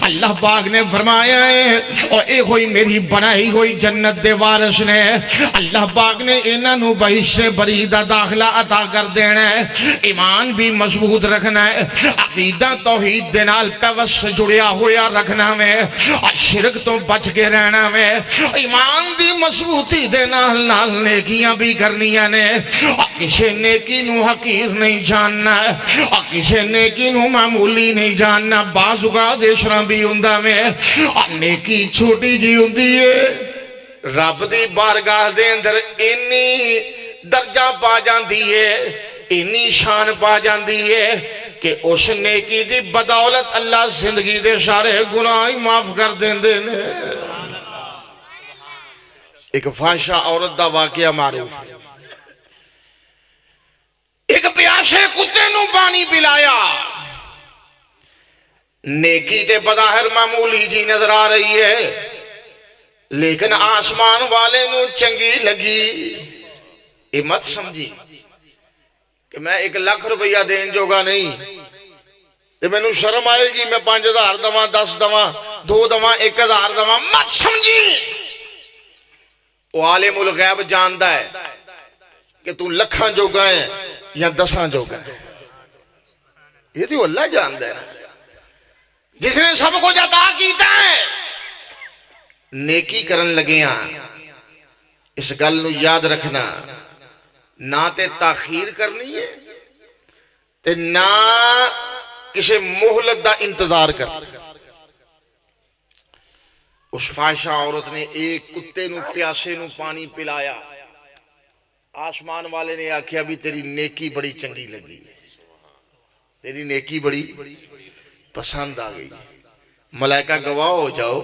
اللہ پاک نے فرمایا ہے اور اے ہوئی میری بنائی ہوئی جنت دے وارث نے اللہ پاک نے انہاں نو بہشت بری دا داخلہ عطا کر دینا ہے ایمان بھی مضبوط رکھنا ہے عقیدہ توحید دے نال پیوست جڑیا ہویا رکھنا میں اور شرک تو بچ کے رہنا میں ایمان دی مضبوطی دے نال نال نیکیاں بھی کرنیاں نے اور کسی نیکی نو حقیر نہیں جاننا ہے اور کسی نیکی نو معمولی نہیں جاننا بعض اوقات اسرا بھی ہوندا میں اور نیکی چھوٹی جی ہوندی ہے رب دی بارگاہ دے اندر انی درجہ پا جاندی ہے انی شان پا جاندی ہے کہ اس نیکی دی بدولت اللہ زندگی دے سارے گناہ معاف کر دیندے نے ایک فحشہ عورت دا واقعہ معروف ہے ایک پیاسے کتے نو پانی پلایا نیکی تے بظاہر معمولی جی نظر آ رہی ہے لیکن آسمان والے نو چنگی لگی یہ مت سمجھی کہ میں 1 لاکھ روپیہ دین جوگا نہیں تے میں نو شرم آئے گی میں 5000 دواں 10 دواں 2 دواں 1000 دواں مت سمجھی وہ عالم الغیب جاندا ہے کہ تو لکھاں جوگا ہے یا 10 جوگا ہے یہ تو اللہ جاندا ہے جس نے سب کو عطا کیتا ہے نیکی کرن لگے ہیں اس گل نو یاد رکھنا نہ تے تاخیر کرنی ہے تے نہ کسی مہلت دا انتظار کر اس فحشہ عورت نے ایک کتے نو پیاسے نو پانی پلایا آسمان والے نے آکھیا بھی تیری نیکی بڑی چنگی لگی تیری نیکی بڑی پسند آ گئی ملائکہ گواہ ہو جاؤ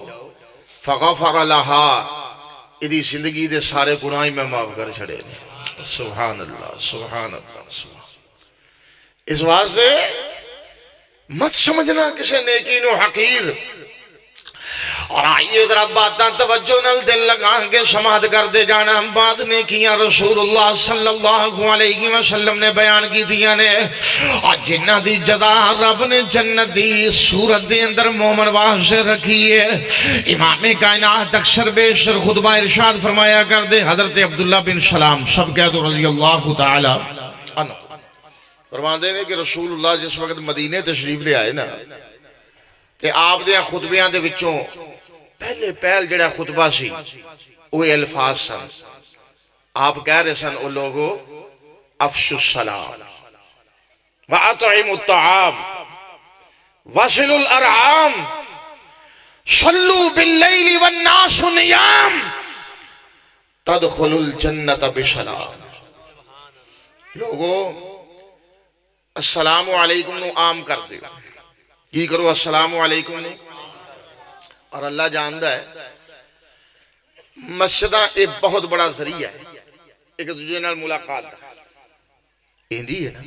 فغفر لها ادھی زندگی دے سارے گناہ میں معاف کر چھڑے سبحان اللہ سبحان اللہ سبحان اس واسطے مت سمجھنا کسی نیکی نو حقیر اور آئیے ذرا باتاں توجہ نال دل لگا کے سماعت کر دے جانا. بعد نے کیا رسول اللہ صلی اللہ علیہ وسلم نے بیان کی دیا نے اور جنہ دی جزا رب نے جنت دی صورت دے اندر مومن واسطے رکھی ہے. امام کائنات اکثر بیشتر خطبہ ارشاد فرمایا کر دے حضرت عبداللہ بن سلام سب کہہ دو رضی اللہ تعالی عنہ فرماندے نے کہ رسول اللہ جس وقت مدینے تشریف لے آئے نا تے آپ دے خطبیاں دے وچوں پہل جڑا خطبہ سی وہ الفاظ سن. آپ کہہ رہے سن او لوگو افشوا السلام وَأَطْعِمُوا الطَّعَامَ وَصِلُوا الْأَرْحَامَ صَلُّوا بِاللَّيْلِ وَالنَّاسُ نِيَامٌ تَدْخُلُوا الْجَنَّةَ بِسَلَامٍ. لوگو السلام علیکم نو عام کر دیو. کی کرو السلام علیکم نو. اور اللہ جاندہ ہے مسجدہ ایک بہت بڑا ذریعہ ہے ایک دوسرے نال ملاقات دا اندی ہے نا.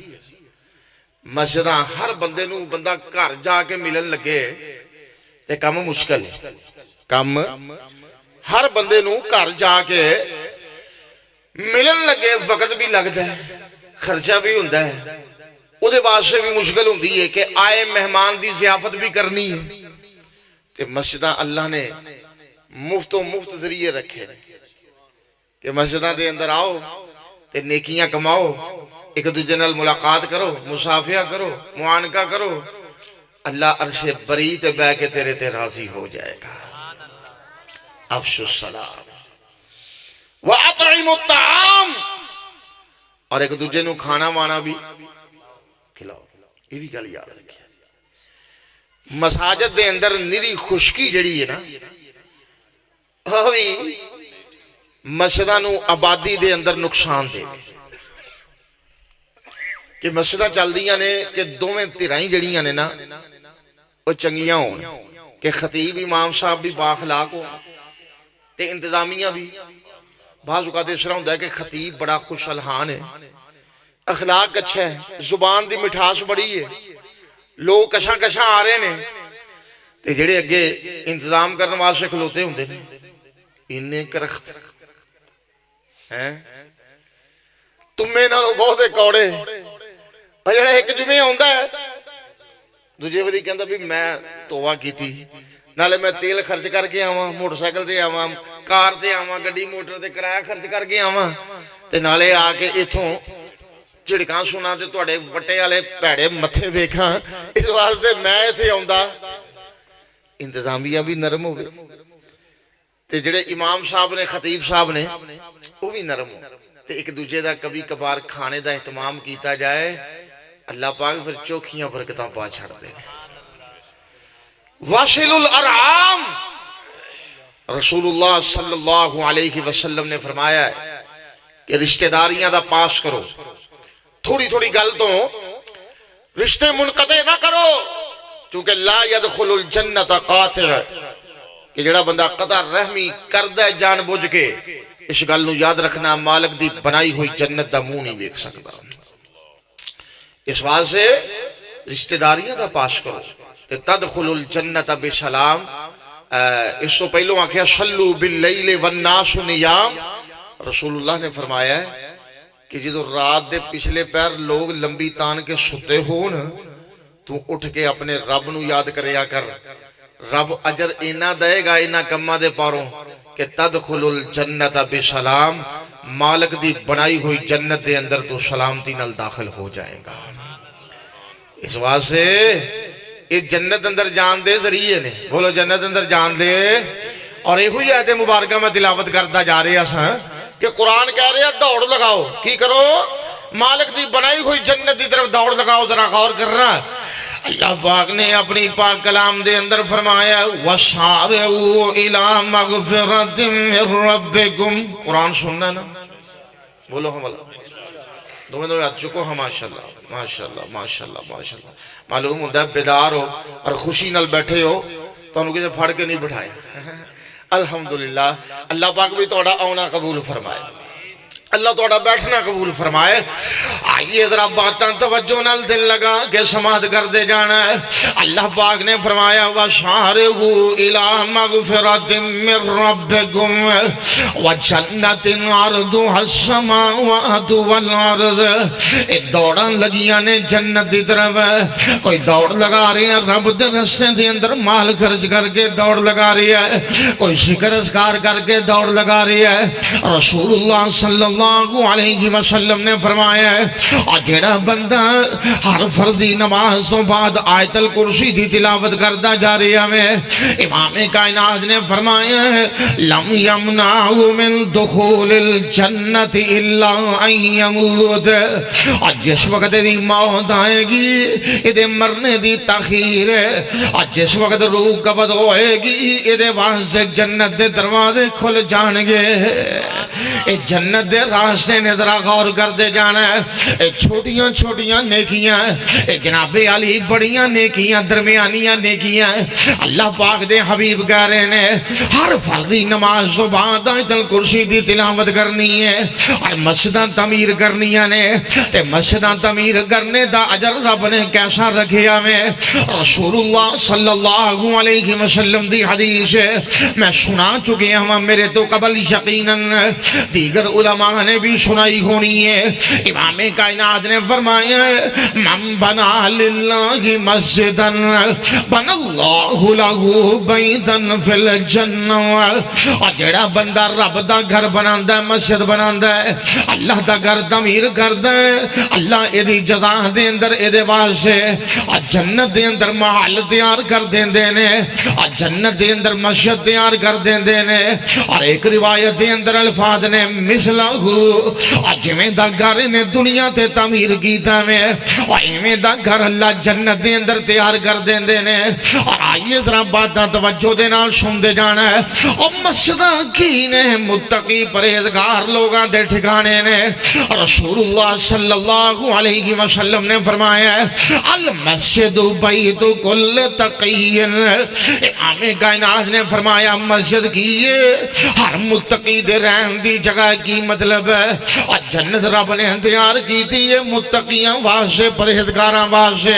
مسجدہ ہر بندے نو بندہ گھر جا کے ملن لگے تے کم مشکل ہے. کم ہر بندے نو گھر جا کے ملن لگے وقت بھی لگتا ہے خرچہ بھی ہوندہ ہے. او دے واسطے بھی مشکل ہوندی ہے کہ آئے مہمان دی ضیافت بھی کرنی ہے. تے مسجدہ اللہ نے مفت و مفت ذریعے رکھے کہ مسجدہ دے اندر آؤ تے نیکیاں کماؤ ایک دوسرے نال ملاقات کرو مصافحہ کرو معانقہ کرو. اللہ عرش بری تے بے کے تیرے تے راضی ہو جائے گا. افشوا السلام وَأَطْعِمُوا الطَّعَامَ اور ایک دوسرے نو کھانا وانا بھی کھلاؤ. یہ بھی گل یاد رکھیں. مساجد دے اندر نری خشکی جڑی ہے نا ہوئی مسجدہ نو آبادی دے اندر نقصان دے کہ مسجدہ چل دیاں نے کہ دوویں تیرائیں جڑیاں نے نا وہ چنگیاں ہوں کہ خطیب امام صاحب بھی باخلاق ہو تے انتظامیہ بھی. بعض اوقات اس طرح ہوتا ہے کہ خطیب بڑا خوش الحان ہے اخلاق اچھا ہے زبان دی مٹھاس بڑی ہے لوگ کشاں کشاں آ رہے نے تے جڑے اگے انتظام کرنے واسطے کھلوتے ہوندے نے انہیں کرخت ہیں تمہیں نالوں بہت کوڑے. جڑا ایک جمعہ ہوندا ہے دوجے واری کہندا بھی میں توبہ کیتی نالے میں تیل خرچ کر کے آواں موٹر سائیکل تے آواں کار تے آواں گڈی موٹر تے کرایہ خرچ کر کے آواں تے نالے آ کے ایتھوں جھڑکاں سنا تے تواڈے وٹے والے پیڑے متھے ویکھاں اس واسطے میں ایتھے آوندا. انتظامیہ بھی نرم ہوئے تے جڑے امام صاحب نے خطیب صاحب نے وہ بھی نرم ہو تے ایک دوجے دا کبھی کبھار کھانے دا اہتمام کیتا جائے اللہ پاک پھر چوکھیاں برکتاں پا چھڑ دے. واصل الارحام رسول اللہ صلی اللہ علیہ وسلم نے فرمایا ہے کہ رشتہ داریاں دا پاس کرو. تھوڑی تھوڑی گل تو رشتے منقطع نہ کرو چونکہ لا يدخل الجنت قاطع کہ جڑا بندہ قطع رحمی کردہ ہے جان بوجھ کے اس گل نو یاد رکھنا مالک دی بنائی ہوئی جنت دا منہ نہیں دیکھ سکتا. اس واسطے رشتہ داریاں دا پاس کرو تے تدخل الجنت بسلام. اس تو پہلو آنکھیں صلو باللیل والناس نیام. رسول اللہ نے فرمایا ہے کہ جدو رات دے پچھلے پیر لوگ لمبی تان کے ستے ہون تو اٹھ کے اپنے رب نو یاد کریا کر. رب اجر اینا دے گا اینا کمہ دے پاروں کہ تدخل الجنت بسلام مالک دی بنائی ہوئی جنت دے اندر تو سلامتی نال داخل ہو جائے گا. اس واسطے یہ جنت اندر جان دے ذریعے نے بولو جنت اندر جان دے. اور یہ ہوئی آیت مبارکہ میں تلاوت کرتا جا رہے ہیں کہ قرآن کہہ رہے ہیں دوڑ لگاؤ کی کرو مالک دی بنائی ہوئی جنت دی طرف دوڑ لگاؤ. ذرا غور کرنا اللہ پاک نے اپنی پاک کلام دے اندر فرمایا وَسَارِعُوا إِلَىٰ مَغْفِرَةٍ مِّن رَبِّكُمْ. قرآن سننا نا بولو ہم اللہ دومیں دو یاد چکو ہم ماشاءاللہ ماشاءاللہ ماشاءاللہ ماشاءاللہ. معلوم ہوتا ہے بیدار ہو اور خوشی نال بیٹھے ہو تو انہوں کسی پھڑ کے نہیں بٹھائے. الحمدللہ اللہ پاک بھی توڑا آنا قبول فرمائے. اللہ توڑا بیٹھنا قبول فرمائے. آئیے ذرا باتاں توجہ نال دل لگا کہ سماعت کر دے جانا ہے. اللہ پاک نے فرمایا وَشَارِهُ إِلَىٰ مَغْفِرَةٍ مِّن رَبِّكُمْ وَجَنَّةٍ عَرْضُهَا السَّمَاوَاتُ وَالْأَرْضُ. ایک دوڑاں لگیاں نے جنت دی طرف. کوئی دوڑ لگا رہی ہے رب دے رستے دے اندر مال خرچ کر کے دوڑ لگا رہی ہے. کوئی شکر اذکار کر کے دوڑ لگا رہی ہے. رسول اللہ صلی اللہ علیہ وسلم نے فرمایا ہے اور جڑا بندہ ہر فردی نماز تو بعد آیت الکرسی دی تلاوت کرتا جا رہا ہے. امام کائنات نے فرمایا ہے لم یمنعہ من دخول الجنت الا ان یموت. اور جس وقت دی موت آئے گی ادھے مرنے دی تاخیر ہے. اور جس وقت روح قبض ہوئے گی ادھے واسطے جنت دے دروازے کھل جان گے. اے جنت دے راستے نے ذرا غور کر دے جانا ہے. اے چھوٹیاں چھوٹیاں نیکیاں, اے جناب علی بڑیاں نیکیاں, درمیانیاں نیکیاں. اللہ پاک دے حبیب کہہ رہے ہیں ہر فردی نماز تو بعد آیت الکرسی دی تلاوت کرنی ہے اور مسجداں تعمیر کرنیاں نے. تے مسجداں تعمیر کرنے دا اجر رب نے کیسا رکھیا میں رسول اللہ صلی اللہ علیہ وسلم دی حدیث میں سنا چکے ہوں میرے تو قبل یقیناً دیگر علماء نے بھی سنائی ہونی ہے. امام کائنات نے فرمایا من بنا للہ مسجدا بنا اللہ لہ بیتا فی الجنہ. اور جڑا بندہ رب دا گھر بناندا ہے, مسجد بناندا ہے, اللہ دا گھر تعمیر کردا ہے, اللہ ایدی جزا دے اندر ایدے واسطے اور جنت دے اندر محل تیار کر دیندے نے اور جنت دے اندر مسجد تیار کر دیندے نے. اور ایک روایت دے اندر الفاظ نے مثلہ اور جویں دا گھر نے دنیا تے تعمیر کیتا میں اور ایویں دا گھر اللہ جنت دے اندر تیار کر دیندے نے. اور آئیے ذرا باتاں توجہ دے نال سن دے جانا ہے. اور مسجداں کی نے متقی پرہیزگار لوگاں دے ٹھکانے نے. رسول اللہ صلی اللہ علیہ وسلم نے فرمایا ہے المسجد بیت کل تقی. امام کائنات نے فرمایا مسجد کی ہر متقی دے رہن دی جگہ کی مطلب ہے. اور جنت رب نے تیار کی تھی یہ متقیاں واسطے, پرہیزگاراں واسطے.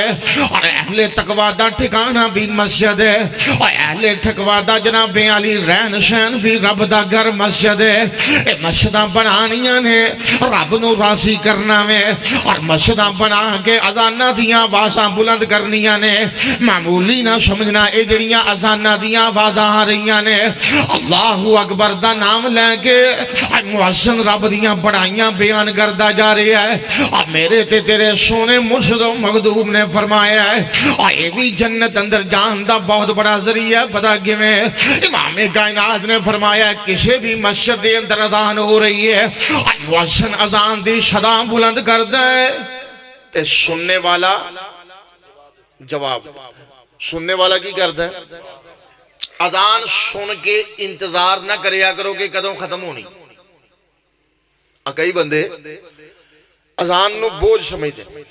اور اہل تقوی دا ٹھکانہ بھی مسجد ہے اور اہل تقوی دا جناب علی رہن سہن بھی رب دا گھر مسجد ہے. اے مسجداں بنانیاں نے رب نو راضی کرنا میں اور مسجداں بنا کے اذاناں دیاں آوازاں بلند کرنیاں نے. معمولی نہ سمجھنا اے جڑیاں اذاناں دیاں آوازاں آ رہیاں نے اللہ اکبر دا نام لے کے محسن رب دیاں بڑائیاں بیان کردہ جا رہی ہے. اور میرے تے تیرے سونے مرشد و مغدوب نے فرمایا ہے اور یہ بھی جنت اندر جان دا بہت بڑا ذریعہ پتا کہ میں امام کائنات نے فرمایا کسی بھی مسجد دے اندر اذان ہو رہی ہے محسن اذان دی صدا بلند کردہ ہے تے سننے والا جواب, سننے والا کی کردہ ہے اذان سن کے انتظار نہ کریا کرو کہ کدوں ختم ہونی. کئی بندے اذان نو بوجھ سمجھتے ہیں,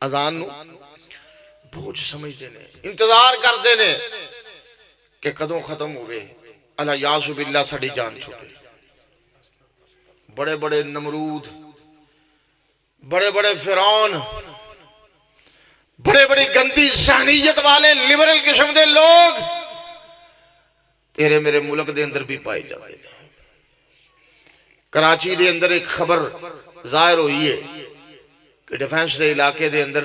اذان نو بوجھ سمجھتے ہیں, انتظار کرتے ہیں کہ کدوں ختم ہوئے. اللہ یعصو باللہ ساڑی جان چھوڑے. بڑے بڑے نمرود, بڑے بڑے فرعون, بڑے بڑی گندی ذہنیت والے لبرل قسم دے لوگ تیرے میرے ملک دے اندر بھی پائے جاتے ہیں. کراچی دے اندر ایک خبر ظاہر ہوئی ہے کہ ڈیفنس دے علاقے دے اندر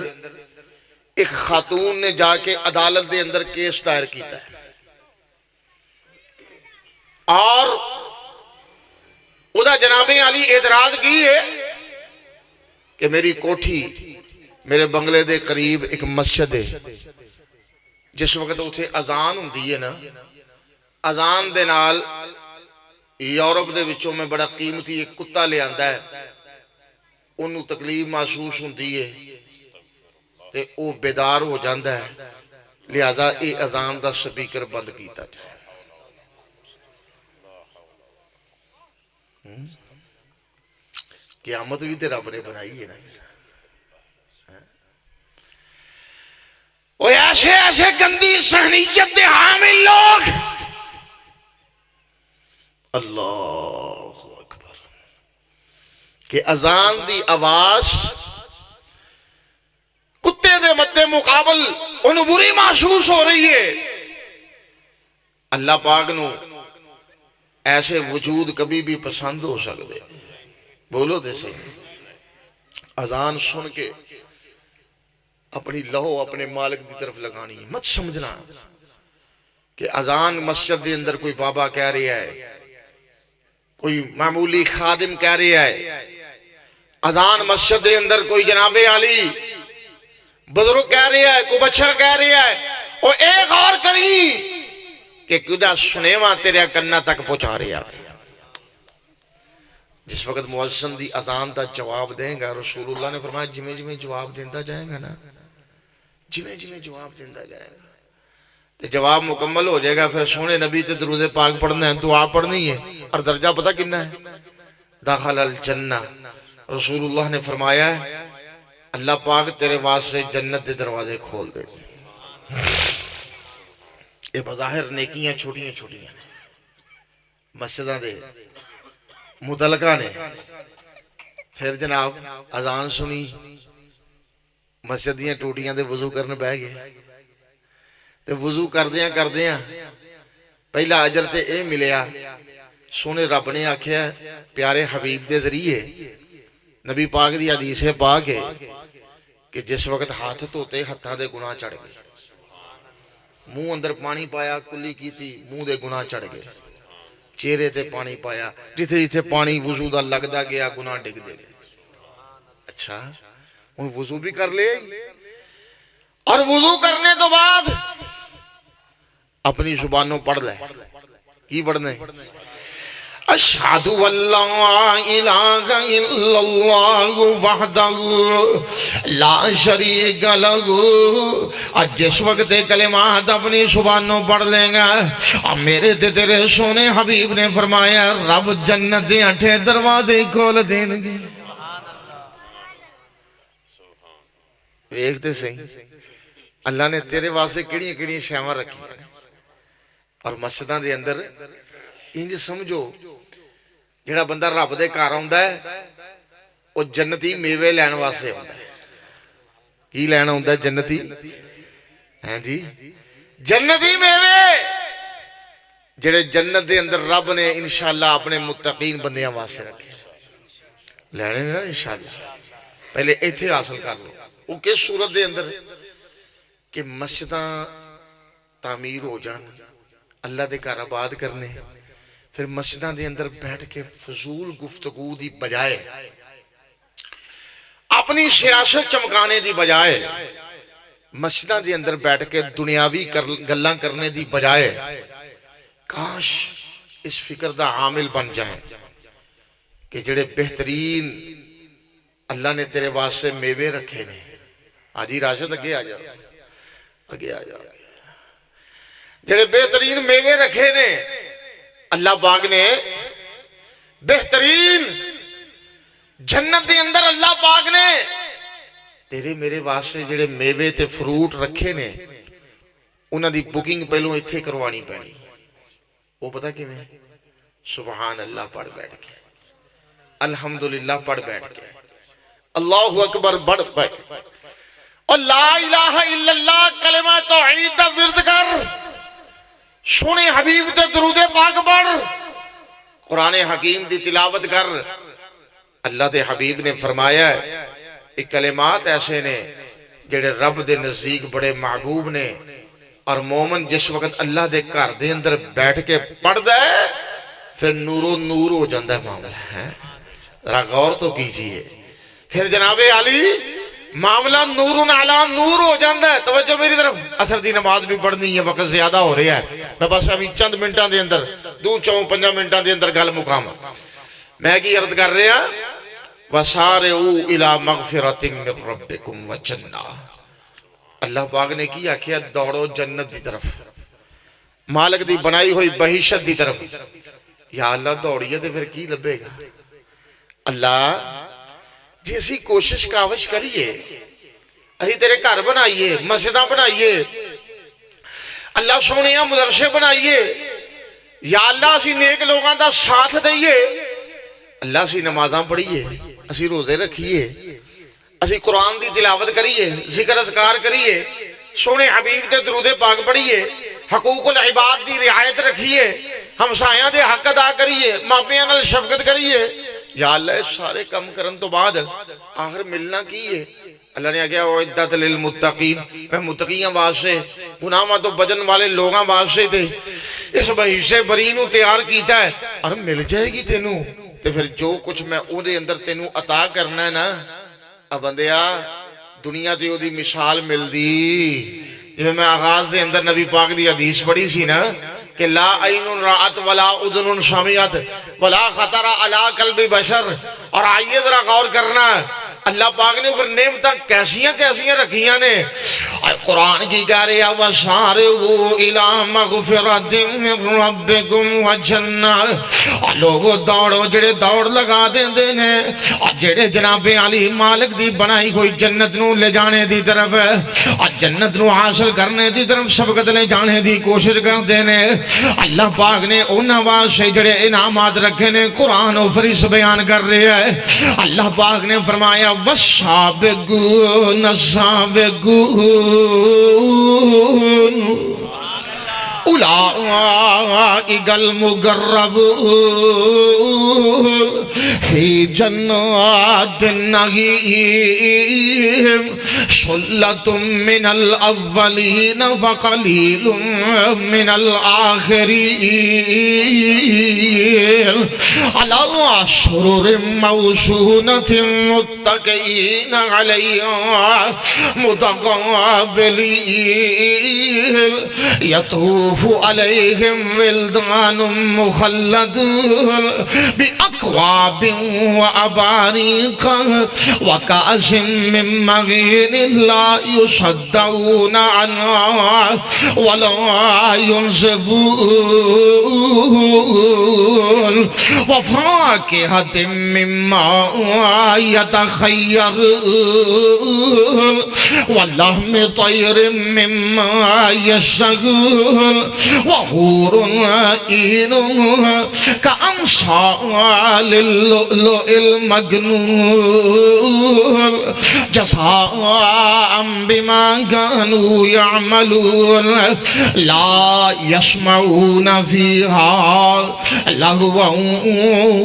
ایک خاتون نے جا کے عدالت دے اندر کیس دائر کیتا ہے اور ادا جناب علی اعتراض کی ہے کہ میری کوٹھی میرے بنگلے دے قریب ایک مسجد ہے, جس وقت اتھے اذان ہوندی ہے نا, اذان دے نال یورپ دے وچوں میں بڑا قیمتی ایک کتا لے آندا ہے, انہوں تکلیف محسوس ہوندی ہے تے او بیدار ہو جاندا ہے, لہذا اے اذان دا سپیکر بند کیتا جائے. قیامت بھی تے رب نے بنائی ہے نا. وہ ایسے ایسے گندی ذہنیت دے حامل لوگ اللہ اکبر کہ اذان دی آواز کتے دے مد مقابل انہوں بری محسوس ہو رہی ہے. اللہ پاک نو ایسے وجود کبھی بھی پسند ہو سکتے؟ بولو دے سے اذان سن کے اپنی لہو اپنے مالک دی طرف لگانی ہے. مت سمجھنا کہ اذان مسجد دے اندر کوئی بابا کہہ رہا ہے، کوئی معمولی خادم کہہ رہا ہے. اذان مسجد دے اندر کوئی جناب علی بزرگ کہہ رہا ہے، کوئی بچہ کہہ رہا ہے. اور ایک اور کری کہ کدا سنیواں تیرے کنہ تک پہنچا رہا ہے. جس وقت مؤذن دی اذان دا جواب دیں گا، رسول اللہ نے فرمایا جمیں جمیں جواب دیندہ جائے گا نا، جمیں جمیں جواب دیندہ جائے گا تو جواب مکمل ہو جائے گا. پھر سونے نبی تے درود پاک پڑھنا ہے، دعا پڑھنی ہے. اور درجہ پتہ کتنا ہے؟ داخل الجنہ. رسول اللہ نے فرمایا ہے اللہ پاک تیرے واسطے جنت دے دروازے کھول دے. یہ بظاہر نیکیاں چھوٹیاں چھوٹیاں ہیں، مسجدہ دے متعلقہ نے. پھر جناب اذان سنی، مسجد دیاں ٹوٹیاں دے وضو کرنے بہ گئے تے وضو کردیاں پہلا اجر تے اے ملیا. سونے رب نے آکھیا پیارے حبیب دے ذریعے نبی پاک دی حدیث پاک ہے کہ جس وقت ہاتھ دھوتے ہتھاں دے گناہ چڑھ گئے، منہ اندر پانی پایا کلی کیتی منہ دے گناہ چڑھ گئے، چہرے تے پانی پایا جتھے جتھے پانی وضو دا لگدا گیا گناہ ڈگ دے گئے. اچھا ان وضو بھی کر لے، اور وضو کرنے تو بعد اپنی زبانوں پڑھ لے. کی پڑھنے؟ اشہد واللہ الہ الا اللہ وحدہ لا شریک لہ. جس وقت کلمات اپنی زبانوں پڑھ لیں گا، میرے تے تیرے سونے حبیب نے فرمایا رب جنت دے 8 دروازے کھول دیں گے. دیکھتے صحیح اللہ نے تیرے واسطے کیڑیاں کیڑیاں شیواں رکھی. اور مسجداں دے اندر انج سمجھو جڑا بندہ رب دے گھر آوندا ہے وہ جنتی میوے لین واسطے آوندا ہے. کی لین آوندا ہے؟ جنتی ہیں جی، جنتی میوے جڑے جنت دے اندر رب نے انشاءاللہ اپنے متقین بندیاں واسطے رکھے. لینے نا انشاءاللہ پہلے ایتھے حاصل کر لو. وہ کس صورت دے اندر کہ مسجداں تعمیر ہو جان، اللہ دے گھر آباد کرنے، پھر مسجداں دے اندر بیٹھ کے فضول گفتگو دی بجائے، اپنی سیاست چمکانے دی بجائے، مسجداں دے اندر بیٹھ کے دنیاوی گلاں کرنے دی بجائے کاش اس فکر دا عامل بن جائیں کہ جڑے بہترین اللہ نے تیرے واسطے میوے رکھے نے. آجی راشد اگے آ جاؤ، اگے آ جاؤ. جڑے بہترین میوے رکھے نے اللہ پاک نے، بہترین جنت دے اندر اللہ پاک نے تیرے میرے واسطے جڑے میوے تے فروٹ رکھے نے انہاں دی بکنگ پہلوں ایتھے کروانی پڑی. وہ پتہ کیویں؟ سبحان اللہ پڑھ بیٹھ کے، الحمدللہ پڑھ بیٹھ کے، اللہ اکبر پڑھ بیٹھ کے، اور لا الہ الا اللہ کلمہ توحید دا ورد کر، سونے حبیب تے درود پاک پڑھ، قرآن حکیم دی تلاوت کر. اللہ دے حبیب نے فرمایا ہے ایک کلمات ایسے نے جڑے رب دے نزدیک بڑے محبوب نے، اور مومن جس وقت اللہ دے گھر دے اندر بیٹھ کے پڑھ دے پھر نور و نور ہو جاندہ ہے معاملہ ہے. ذرا غور تو کیجئے. پھر جناب علی معاملہ نور علی نور ہو جاندہ ہے. توجہ میری طرف، عصر دی نماز بھی پڑھنی ہے، وقت زیادہ ہو رہا ہے. میں بس ابھی چند منٹاں دے اندر 2-4-5 منٹاں دے اندر گل مقام میں کی عرض کر رہا وَسَارِعُوا إِلَىٰ مَغْفِرَةٍ مِّن رَبِّكُمْ وَجَنَّةٍ. اللہ پاک نے کیا کیا؟ دوڑو جنت دی طرف، مالک دی بنائی ہوئی بہشت دی طرف. یا اللہ دوڑیے تو پھر کی لبے گا؟ اللہ جیسی کوشش کاوش کریے، اہی تیرے گھر بنائیے، مسجدہ بنائیے، اللہ سونیاں مدرسے بنائیے، یا اللہ سی نیک لوگاں دا ساتھ دئیے، اللہ سی نمازاں پڑھیے، اسی روزے رکھیے، اسی قرآن دی تلاوت کریے، ذکر اذکار کریے، سونے حبیب دے درود پاک پڑھیے، حقوق العباد دی رعایت رکھیے، ہمسایاں دے حق ادا کریے، ماپیاں نال شفقت کریے۔ یا اللہ سارے کم کرن تو بعد آخر ملنا کیے؟ اللہ نے کہا اعدت للمتقین، میں متقیاں واسطے، گناہاں تو بچن والے لوگاں واسطے تھے اس بہشت بری نو تیار کیتا ہے، اور مل جائے گی تینوں تے پھر جو کچھ میں او دے اندر تینوں عطا کرنا ہے نا۔ اب بندیا دنیا تے او دی مثال مل دی، جو میں آغاز دے اندر نبی پاک دی حدیث پڑھی سی نا کہ لا عین رأت ولا اذن سمعت ولا خطر علی قلب بشر۔ اور آئیے ذرا غور کرنا، اللہ پاک نے پھر نعمتاں کیسیاں رکھیاں نے۔ قرآن کی کہہ رہے ہیں وَسَارِعُوا إِلَىٰ مَغْفِرَةٍ مِّن رَبِّكُمْ وَجَنَّةٍ۔ اور لوگوں دوڑو جڑے دوڑ لگا دیندے نے، اور جڑے جناب علی مالک دی بنائی ہوئی جنت نو لے جانے دی طرف، اور جنت نو حاصل کرنے دی طرف سبقت لے جانے دی کوشش کردے نے۔ اللہ پاک نے انہاں واسطے جڑے انعامات رکھے نے قرآن و فرشتے بیان کر رہے ہیں۔ اللہ پاک نے فرمایا وَالسَّابِقُونَ السَّابِقُونَ اولئک المقربون فی جنات النعیم ثلۃ من الاولین وقلیل من الآخرین علی سرر موضونۃ متکئین علیہا متقابلین یطوف علیہم ولدان مخلدون بأکواب وأباریق وکأس من معین لا یصدعون عنہا ولا ينزفون وفاکہۃ مما یتخیرون ولحم طیر مما یشتہون وحور عین کأمثال اللؤلؤ المكنون جزاء بما كانوا يعملون لا يسمعون فيها لغوا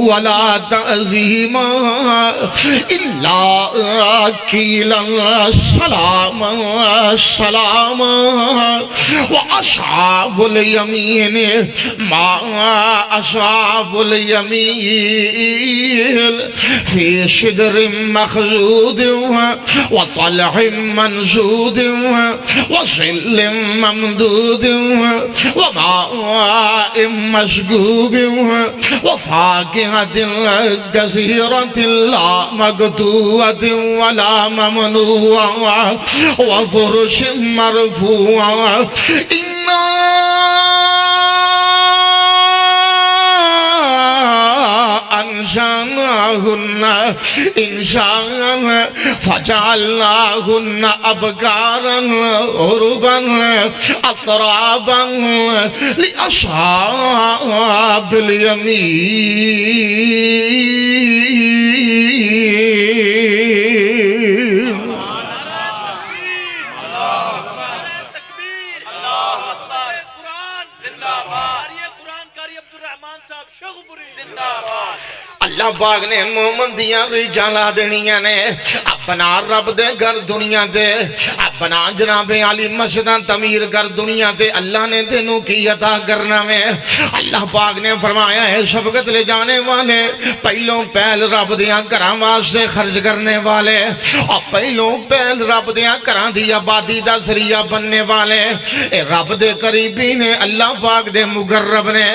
ولا تأثيما إلا قيلا سلاما سلاما وأصحاب اليمين ما أصحاب اليمين في شجر مخضود وطلح منضود وظل ممدود وماء مسكوب وفاكهة كثيرة لا مقطوعة ولا ممنوعة وفرش مرفوعة أنشأناهن إنشاء فجعلناهن أبكارا عربا أترابا لأصحاب اليمين۔ اللہ پاک نے مومن دیاں رجالا دنیا نے اپنا رب دے گھر دنیا دے اپنا جناب علی مسجداں تعمیر کر دنیا دے اللہ نے تینوں کی عطا کرنا میں۔ اللہ پاک نے فرمایا ہے شفقت لے جانے والے پہلوں پہل رب دیاں گھراں واسطے خرچ کرنے والے، اور پہلوں پہل رب دیاں گھراں دی آبادی دا ذریعہ بننے والے اے رب دے قریبی نے، اللہ پاک دے مقرب نے،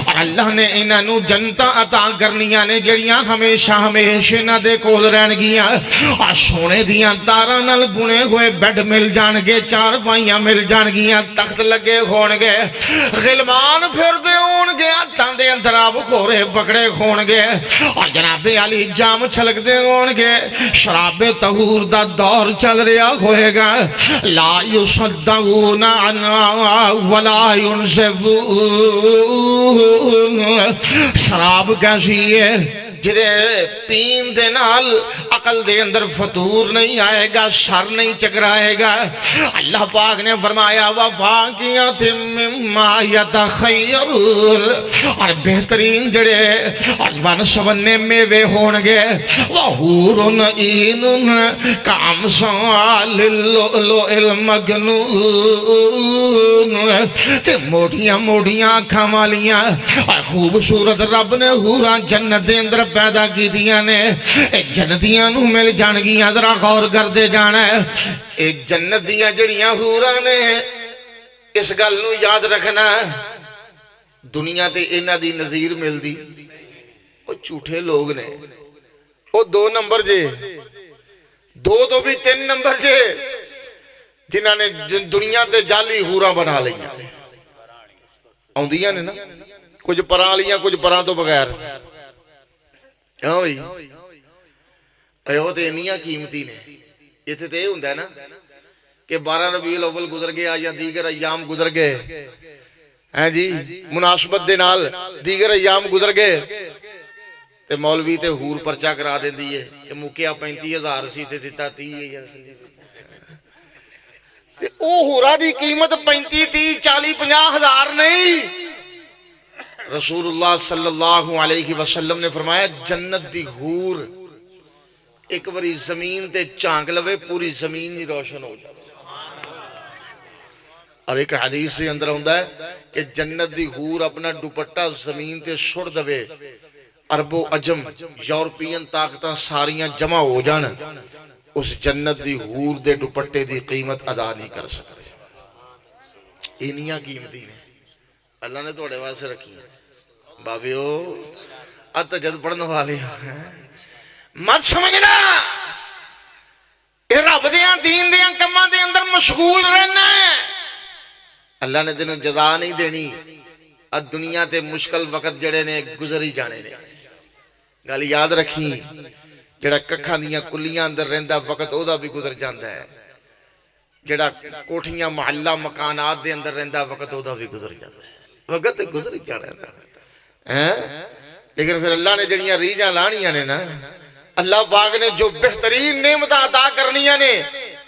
اور اللہ نے انہاں نوں جنتاں عطا کرنیاں نے جڑیاں ہمیشہ نہ دے کول رہن گیاں، اور سونے دیاں تاراں نال بنے ہوئے بیڈ مل جان گے، چار پائیاں مل جان گیاں، تخت لگے ہون گے، غلمان پھر دے ہون گے، ہتھاں دے اندر آب خورے پکڑے ہون گے، اور جناب علی جام چھلک دے ہون گے، شراب طہور دا دور چل رہا ہوئے گا، لا یصدعون عنہا ولا ينزفون۔ شراب کیسی ہے جدے پین دے نال عقل دے اندر فطور نہیں آئے گا، سر نہیں چکرائے گا۔ اللہ پاک نے فرمایا وَفَاكِهَةٍ مِّمَّا يَتَخَيَّرُونَ، اور بہترین جڑے اور بن سبنے میوے ہونگے، وَحُورٌ عِینٌ كَأَمْثَالِ اللُّؤْلُؤِ الْمَكْنُونِ، تے موٹیاں موٹیاں آنکھاں والیاں اور خوبصورت رب نے حوراں جنت دے اندر پیدا کی دیاں نے۔ جنتیاں نو مل جان گیاں، ذرا غور کر دے جانا ہے۔ جنت دیاں جڑیاں حوراں نے، اس گل نو یاد رکھنا، دنیا تے انہاں دی نظیر مل دی وہ جھوٹے لوگ نے، وہ 2 نمبر جے، 2 تو بھی 3 نمبر جے، جنہاں نے دنیا تے جعلی حوراں بنا لئیاں آؤندیاں نے نا، کچھ پراں لیاں کچھ پراں تو بغیر۔ ہاں بھئی وہ تے انیاں قیمتی نے۔ یہ تے ہوندہ ہے نا کہ 12 ربیع الاول گزر گیا یا دیگر ایام گزر گئے، ہیں جی مناسبت دے نال دیگر ایام گزر گئے تے مولوی تے حور پرچہ کرا دیں دیئے کہ مکیہ 35,000 سی تے دیتا 30,000 تے او حورا دی قیمت 35 30 40 50,000 نہیں۔ رسول اللہ صلی اللہ علیہ وسلم نے فرمایا جنت دی حور ایک باری زمین تے چانک لوے پوری زمین ہی روشن ہو جائے۔ اور ایک حدیث سے اندر ہوندہ ہے کہ جنت دی حور اپنا دوپٹہ زمین تے چھوڑ دوے، عرب و عجم یورپین طاقتاں ساریاں جمع ہو جانا، اس جنت دی حور دے دوپٹے دی قیمت ادا نہیں کر سکتے۔ انیاں قیمتی نے اللہ نے توڑے واسے رکھی ہیں۔ بابیو اتجد پڑھنے والے مت سمجھنا یہ رب دیاں دین دیاں کماں دے اندر مشغول رہنا ہے، اللہ نے تینوں جزا نہیں دینی۔ دنیا تے مشکل وقت جڑے نے گزر ہی جانے نے، گل یاد رکھی، جڑا ککھاں دیاں کلیاں اندر رہندا وقت او دا بھی گزر جاندا ہے، جڑا کوٹھیاں محلہ مکانات دے اندر رہندا وقت او دا بھی گزر جاندا ہے، وقت گزر ہی جانا ہے۔ لیکن پھر اللہ نے جڑیاں ریجاں لانیاں نے نا، اللہ پاک نے جو بہترین نعمت عطا کرنیاں نے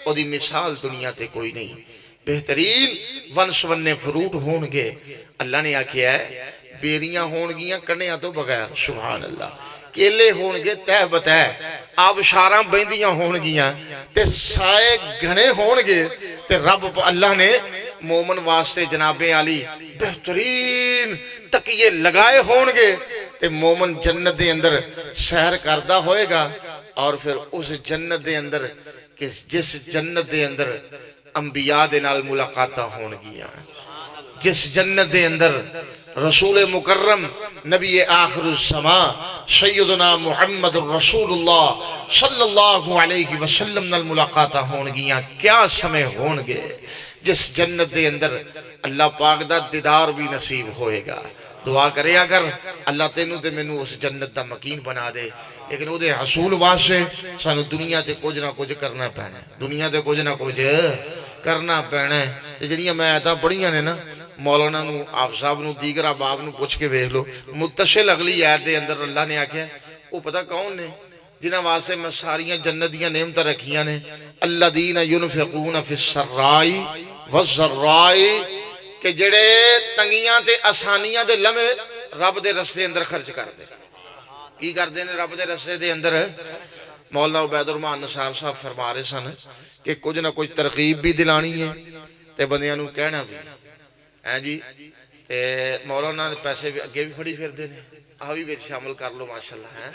او دی مثال دنیا تے کوئی نہیں۔ بہترین ون سونے فروٹ ہونگے، اللہ نے آکھیا ہے بیریاں ہونگیاں کنیاں تو بغیر، سبحان اللہ، کیلے ہونگے تہ بتہ، آبشاراں بیندیاں ہونگیاں تے سائے گھنے ہونگے تے رب اللہ نے مومن واسطے جناب علی بہترین تکیے لگائے ہونگے تے مومن جنت دے اندر سیر کردہ ہوئے گا، اور پھر اس جنت دے اندر جس جنت دے اندر انبیاء دے نال ملاقاتہ ہونگیاں، جس جنت دے اندر رسول مکرم نبی آخر الزمان سیدنا محمد رسول اللہ صلی اللہ علیہ وسلم نال ملاقاتہ ہونگیاں، کیا سمے ہونگے جس جنت دے اندر اللہ پاک دا دیدار بھی نصیب ہوئے گا۔ دعا کرے اگر اللہ تینوں تے مینوں اس جنت دا مکین بنا دے، لیکن وہ دے حصول واسطے سانو دنیا تے کچھ نہ کچھ کرنا پینا، دنیا تے کچھ نہ کچھ کرنا پینا۔ تے جڑیاں میں آیتاں پڑھیاں نے نا، مولانا نو آپ صاحب نو دیگر احباب نو پوچھ کے ویکھ لو، متصل اگلی آیت دے اندر اللہ نے آکھیا وہ پتہ کون نے جنہاں واسطے میں ساریاں جنت دیاں نعمتاں رکھیاں نے، الذین ينفقون فی السراء والضراء، کہ جڑے تنگیاں تے آسانیاں دے لمحے رب دے رستے اندر خرچ کر دے۔ کی کر دے نے رب دے رستے دے اندر؟ مولانا عبید الرحمان نصاب صاحب فرما رہے سن کہ کچھ نہ کچھ ترغیب بھی دلانی ہے تے بندیاں نو کہنا بھی ہے جی، تے مولانا نے پیسے بھی اگے بھی پھڑی پھر دے نے، آ بھی وچ شامل کر لو ماشاءاللہ ہے۔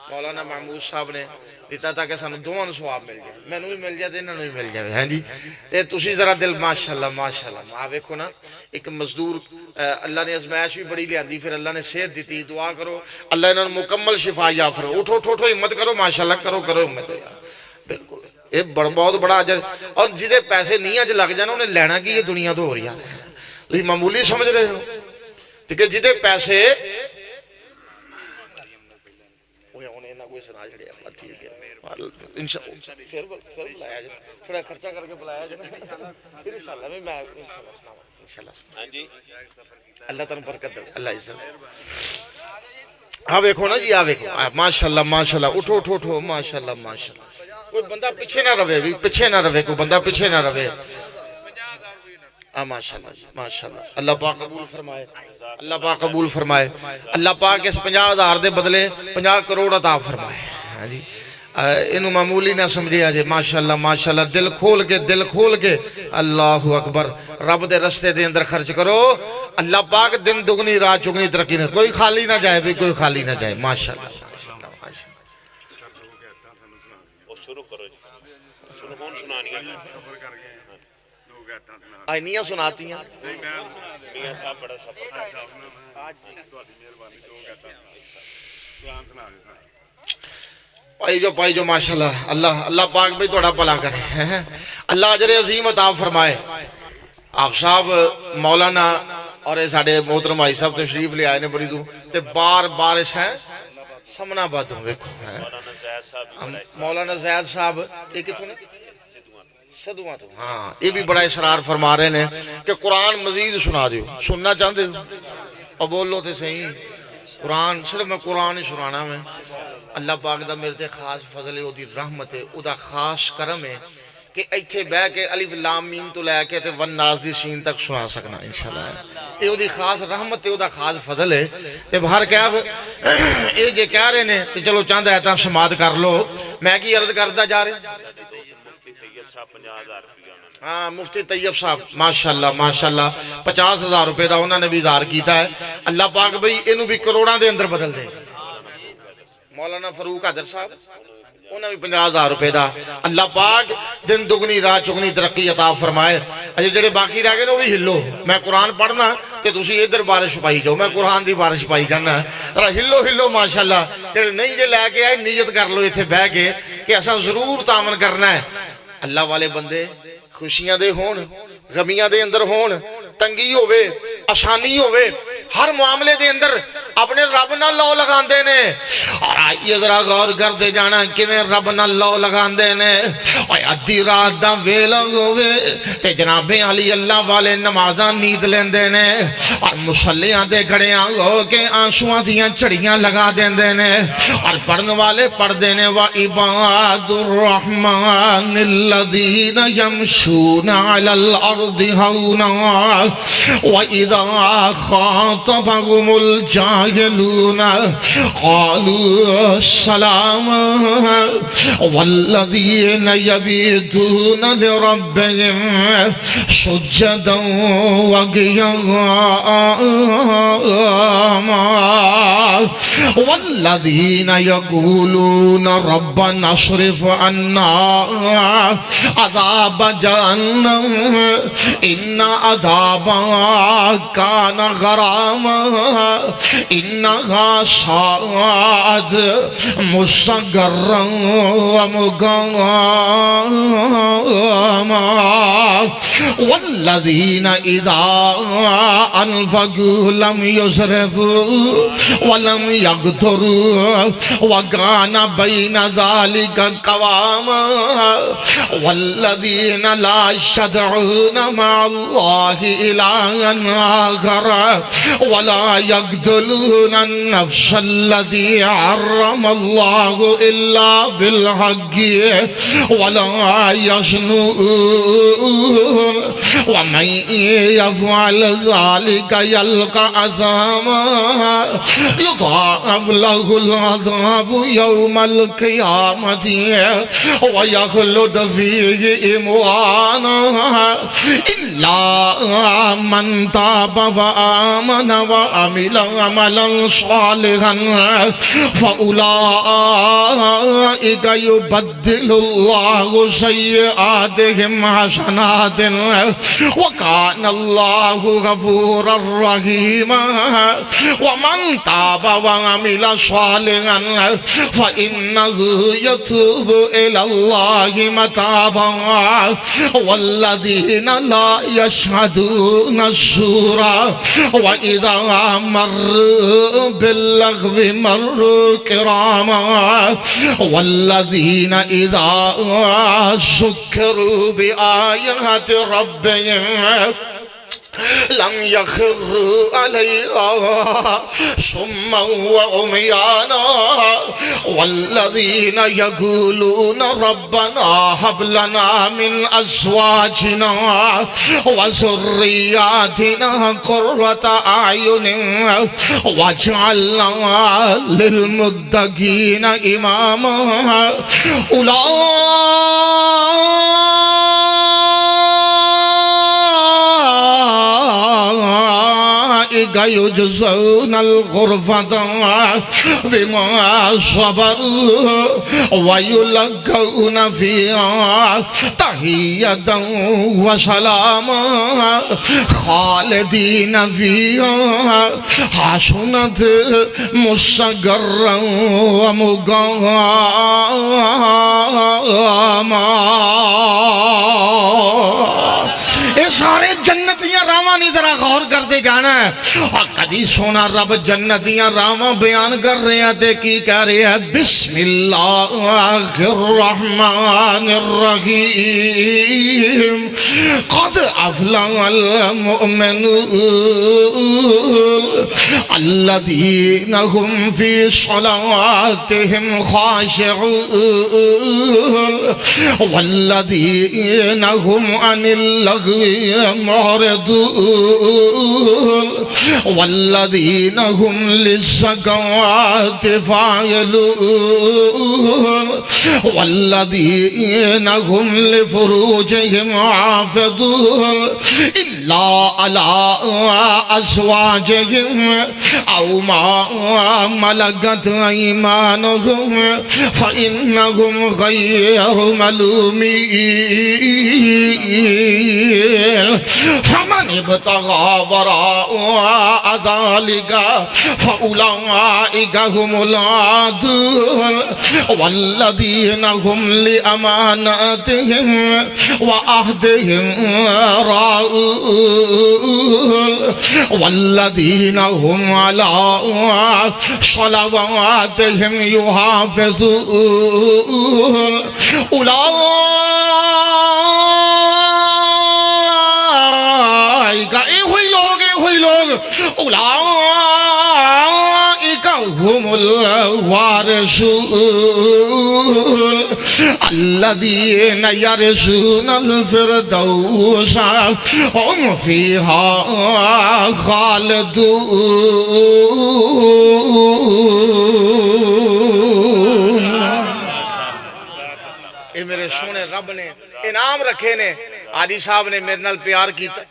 مولانا محمود صاحب نے دیتا تھا کہ سانو دوواں نو ثواب مل جائے، مینوں بھی مل جائے تے انہاں نوں بھی مل جائے ہیں جی۔ تے تسی ذرا دل ماشاءاللہ ماشاءاللہ آ ویکھو نا، ایک مزدور اللہ نے ازمائش بھی بڑی لیاندی، پھر اللہ نے صحت دیتی، دعا کرو اللہ انہاں نوں مکمل شفا یا فرمائے۔ اٹھو اٹھو اٹھو ہمت کرو ماشاءاللہ، کرو کرو ہمت یار، بالکل یہ بہت بڑا اجر۔ اور جدے پیسے نہیں اج لگ جان انہیں لینا کی یہ دنیا تو ہو رہی ہے، تسی معمولی سمجھ رہے ہو؟ ٹھیک ہے، جدے پیسے پھر بلایا جائے تھوڑا خرچہ کر کے بلایا جائے پھر انشاءاللہ میں انشاءاللہ اللہ تعالیٰ برکت دے اللہ عزت ہاں ویکھو نا جی آ ویکھو ماشاءاللہ ماشاءاللہ اٹھو اٹھو اٹھو ماشاءاللہ ماشاءاللہ کوئی بندہ پیچھے نہ رہے بھی پیچھے نہ رہے کوئی بندہ پیچھے نہ رہے ماشاءاللہ ماشاءاللہ اللہ پاک قبول فرمائے اللہ پاک قبول فرمائے اللہ پاک اس 50,000 دے بدلے 50 کروڑ عطا فرمائے ہاں جی انہوں معمولی نہ سمجھے آجے ماشاءاللہ ماشاءاللہ دل کھول کے اللہ اکبر رب دے رستے دے اندر خرچ کرو اللہ پاک دن دگنی رات چگنی ترقی نہ کوئی خالی نہ جائے بھی کوئی خالی نہ جائے ماشاءاللہ آئینیاں سناتی ہیں پائی جو ماشاءاللہ اللہ پاک بھی توڑا پلا کرے اللہ اجر عظیم عطا فرمائے آپ صاحب مولانا اور ساڑھے محترم بھائی صاحب تشریف لے آئے نے بڑی دوں تے بار بارش ہے سمنا باتوں ویکھو مولانا زید صاحب یہ کتوں نے صدوان تو ہاں یہ بھی بڑا اصرار فرما رہے ہیں کہ قرآن مزید سنا دیو سننا چاہتے ہو اور بولو تے صحیح قرآن صرف میں قرآن ہی سنانا میں اللہ پاک دا میرے تے خاص فضل ہے او دی رحمت ہے او دا خاص کرم ہے کہ ایتھے بہ کے الف لام میم تو لے کے تے ون ناس دی سین تک سنا سکنا انشاءاللہ اے او دی خاص رحمت ہے او دا خاص فضل ہے تے باہر کیا اے جے کہہ رہے نے تے چلو چاند ایتاں سماعت کر لو میں کی عرض کردا جا رہے ہاں مفتی طیب صاحب ماشاءاللہ ماشاءاللہ 50,000 روپے دا انہوں نے بھی اظہار کیتا ہے اللہ پاک بھئی انہوں بھی کروڑاں دے اندر بدل دے مولانا فاروق حیدر صاحب انہوں بھی 50,000 روپے دا اللہ پاک دن دگنی رات چگنی ترقی عطا فرمائے اجے جڑے باقی رہ گئے وہ بھی ہلو میں قرآن پڑھنا کہ تسی ادھر بارش پائی جاؤ میں قرآن دی بارش پائی جانا ہلو ماشاءاللہ جڑے نہیں جے لے کے آئے نیت کر لو ایتھے بہ کے کہ اساں ضرور تعاون کرنا ہے اللہ والے بندے خوشیاں دے ہون غمیاں دے اندر ہون تنگی ہوئے آسانی ہوئے ہر معاملے دے اندر اپنے رب نہ لو لگان دینے اور آئیے ذرا غور کر دے جانا کہ میں رب نہ لو لگان دینے اور ادھی رات دا ویلا ہوئے تے جناب علی اللہ والے نمازاں نیند لین دینے اور مسلیاں دے گھڑیاں ہو کے آنسواں دیاں چڑیاں لگا دین دینے اور پڑھن والے پڑھ دینے وَعِبَادُ الرَّحْمَنِ الَّذِينَ يَمْشُونَ عَلَى الْأَرْضِ هَوْنًا وَإِذَا خَاطَبَهُمُ الْجَاهِلُونَ قَالُوا سَلَامًا وَالَّذِينَ يَبِيتُونَ لِرَبِّهِمْ سُجَّدًا وَقِيَامًا وَالَّذِينَ يَقُولُونَ رَبَّنَا اصْرِفْ عَنَّا عَذَابَ جَهَنَّمَ إِنَّ عَذَابَهَا كَانَ غَرَامًا إِنَّهَا سَاءَتْ مُسْتَقَرًّا وَمُقَامًا وَالَّذِينَ إِذَا أَنفَقُوا لَمْ يُسْرِفُوا وَلَمْ يَقْتُرُوا وَكَانَ بَيْنَ ذَلِكَ قَوَامًا وَالَّذِينَ لَا يَدْعُونَ مَعَ اللَّهِ إِلَٰهًا آخَرَ وَلَا يَقْتُلُونَ النَّفْسَ الَّتِي حَرَّمَ اللَّهُ إِلَّا بِالْحَقِّ وَلَا يَزْنُونَ وَمَن يَفْعَلْ ذَلِكَ يَلْقَ عَذَابًا يُضَاعَفْ لَهُ الْعَذَابُ يَوْمَ الْقِيَامَةِ وَيَخْلُدْ فِيهِ مُهَانًا إِلَّا مَن تَابَ وَآمَنَ وَعَمِلَ عَمَلًا صَالِحًا فَأُولَٰئِكَ يُبَدِّلُ اللَّهُ سَيِّئَاتِهِمْ حَسَنَاتٍ وَكَانَ اللَّهُ غَفُورًا رَّحِيمًا وَمَن تَابَ وَعَمِلَ صَالِحًا فَإِنَّهُ يَتُوبُ إِلَى اللَّهِ مَتَابًا وَالَّذِينَ لَا يَشْهَدُونَ الزُّورَ وَإِذَا مَرُّوا باللغو مروا كراما والذين إذا ذكروا بآيات ربهم لم يخروا عليها صما وعميانا والذين يقولون ربنا هب لنا من أزواجنا وذرياتنا قرة أعين واجعلنا للمتقين إماما يجزون الغرفة بما صبروا ويلقون فيها تحية وسلاما خالدين فيها حسنت مستقرا ومقاما یہ سارے جنتیاں راواں نہیں ذرا غور کرتے جانا ہے اور کدی سونا رب جنتیاں راواں بیان کر رہے ہیں تے کی کہہ رہے ہیں بسم اللہ الرحمن الرحیم قد افلح المؤمنون الذین هم فی صلاتهم خاشعون والذین هم عن اللغو معرضون والذين هم للزكاة فاعلون والذين هم لفروجهم حافظون إلا على أزواجهم أو ما ملكت أيمانهم فإنهم غير ملومين فمن ابتغى وراء ذلك فأولئك هم العادون والذين هم لأماناتهم وعهدهم راعون والذين هم على صلواتهم يحافظون أولئك هم الوارثون الذين يرثون الفردوس هم فيها خالدون اے میرے سونے رب نے انعام رکھے نے عادی صاحب نے میرے نال پیار کیتا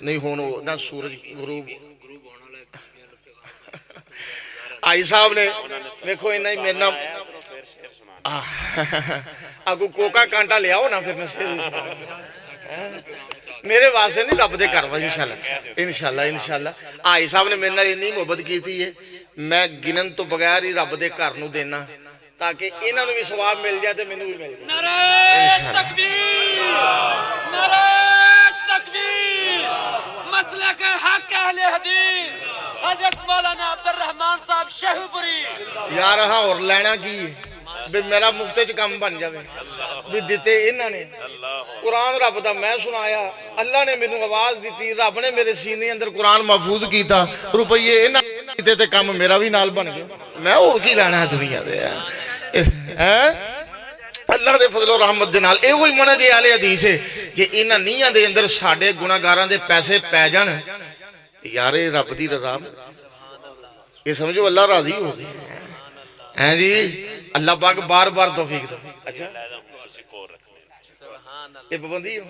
نہیں ہونا نہ سورج غروب آئی صاحب نے دیکھو انہیں میرے نام آگو کوکا کانٹا لے آؤ نا پھر میں سیر میرے واسے نہیں رب دے کروا انشاءاللہ آئی صاحب نے میرے نال اتنی محبت کی تھی میں گنن تو بغیر ہی رب دے گھر نو دینا تاکہ انہاں نو بھی ثواب مل جائے تے مینوں بھی مل جائے
نعرہ تکبیر نعرہ تکبیر مسلک حق اہل حدیث حضرت مولانا عبد الرحمن صاحب شیخ پوری
یار ہاں اور لینا کی بھی میرا مفتے چ کم بن جاوے بھی دیتے انہاں نے قرآن رب دا میں سنایا اللہ نے مینوں آواز دیتی رب نے میرے سینے اندر قرآن محفوظ کیتا روپیے انہاں کیتے تے کم میرا بھی نال بن گیا میں اور کی لینا ہے دنیا دے اللہ دے فضل و رحمت دے نال اے وہی منہج اہل حدیث ہے کہ انہاں نیاں دے اندر ساڈے گناہگاراں دے پیسے پے جان یار رب دی رضا یہ سمجھو اللہ راضی ہو گئی ہیں جی اللہ پاک بار بار توفیق دو اچھا یہ پابندی ہے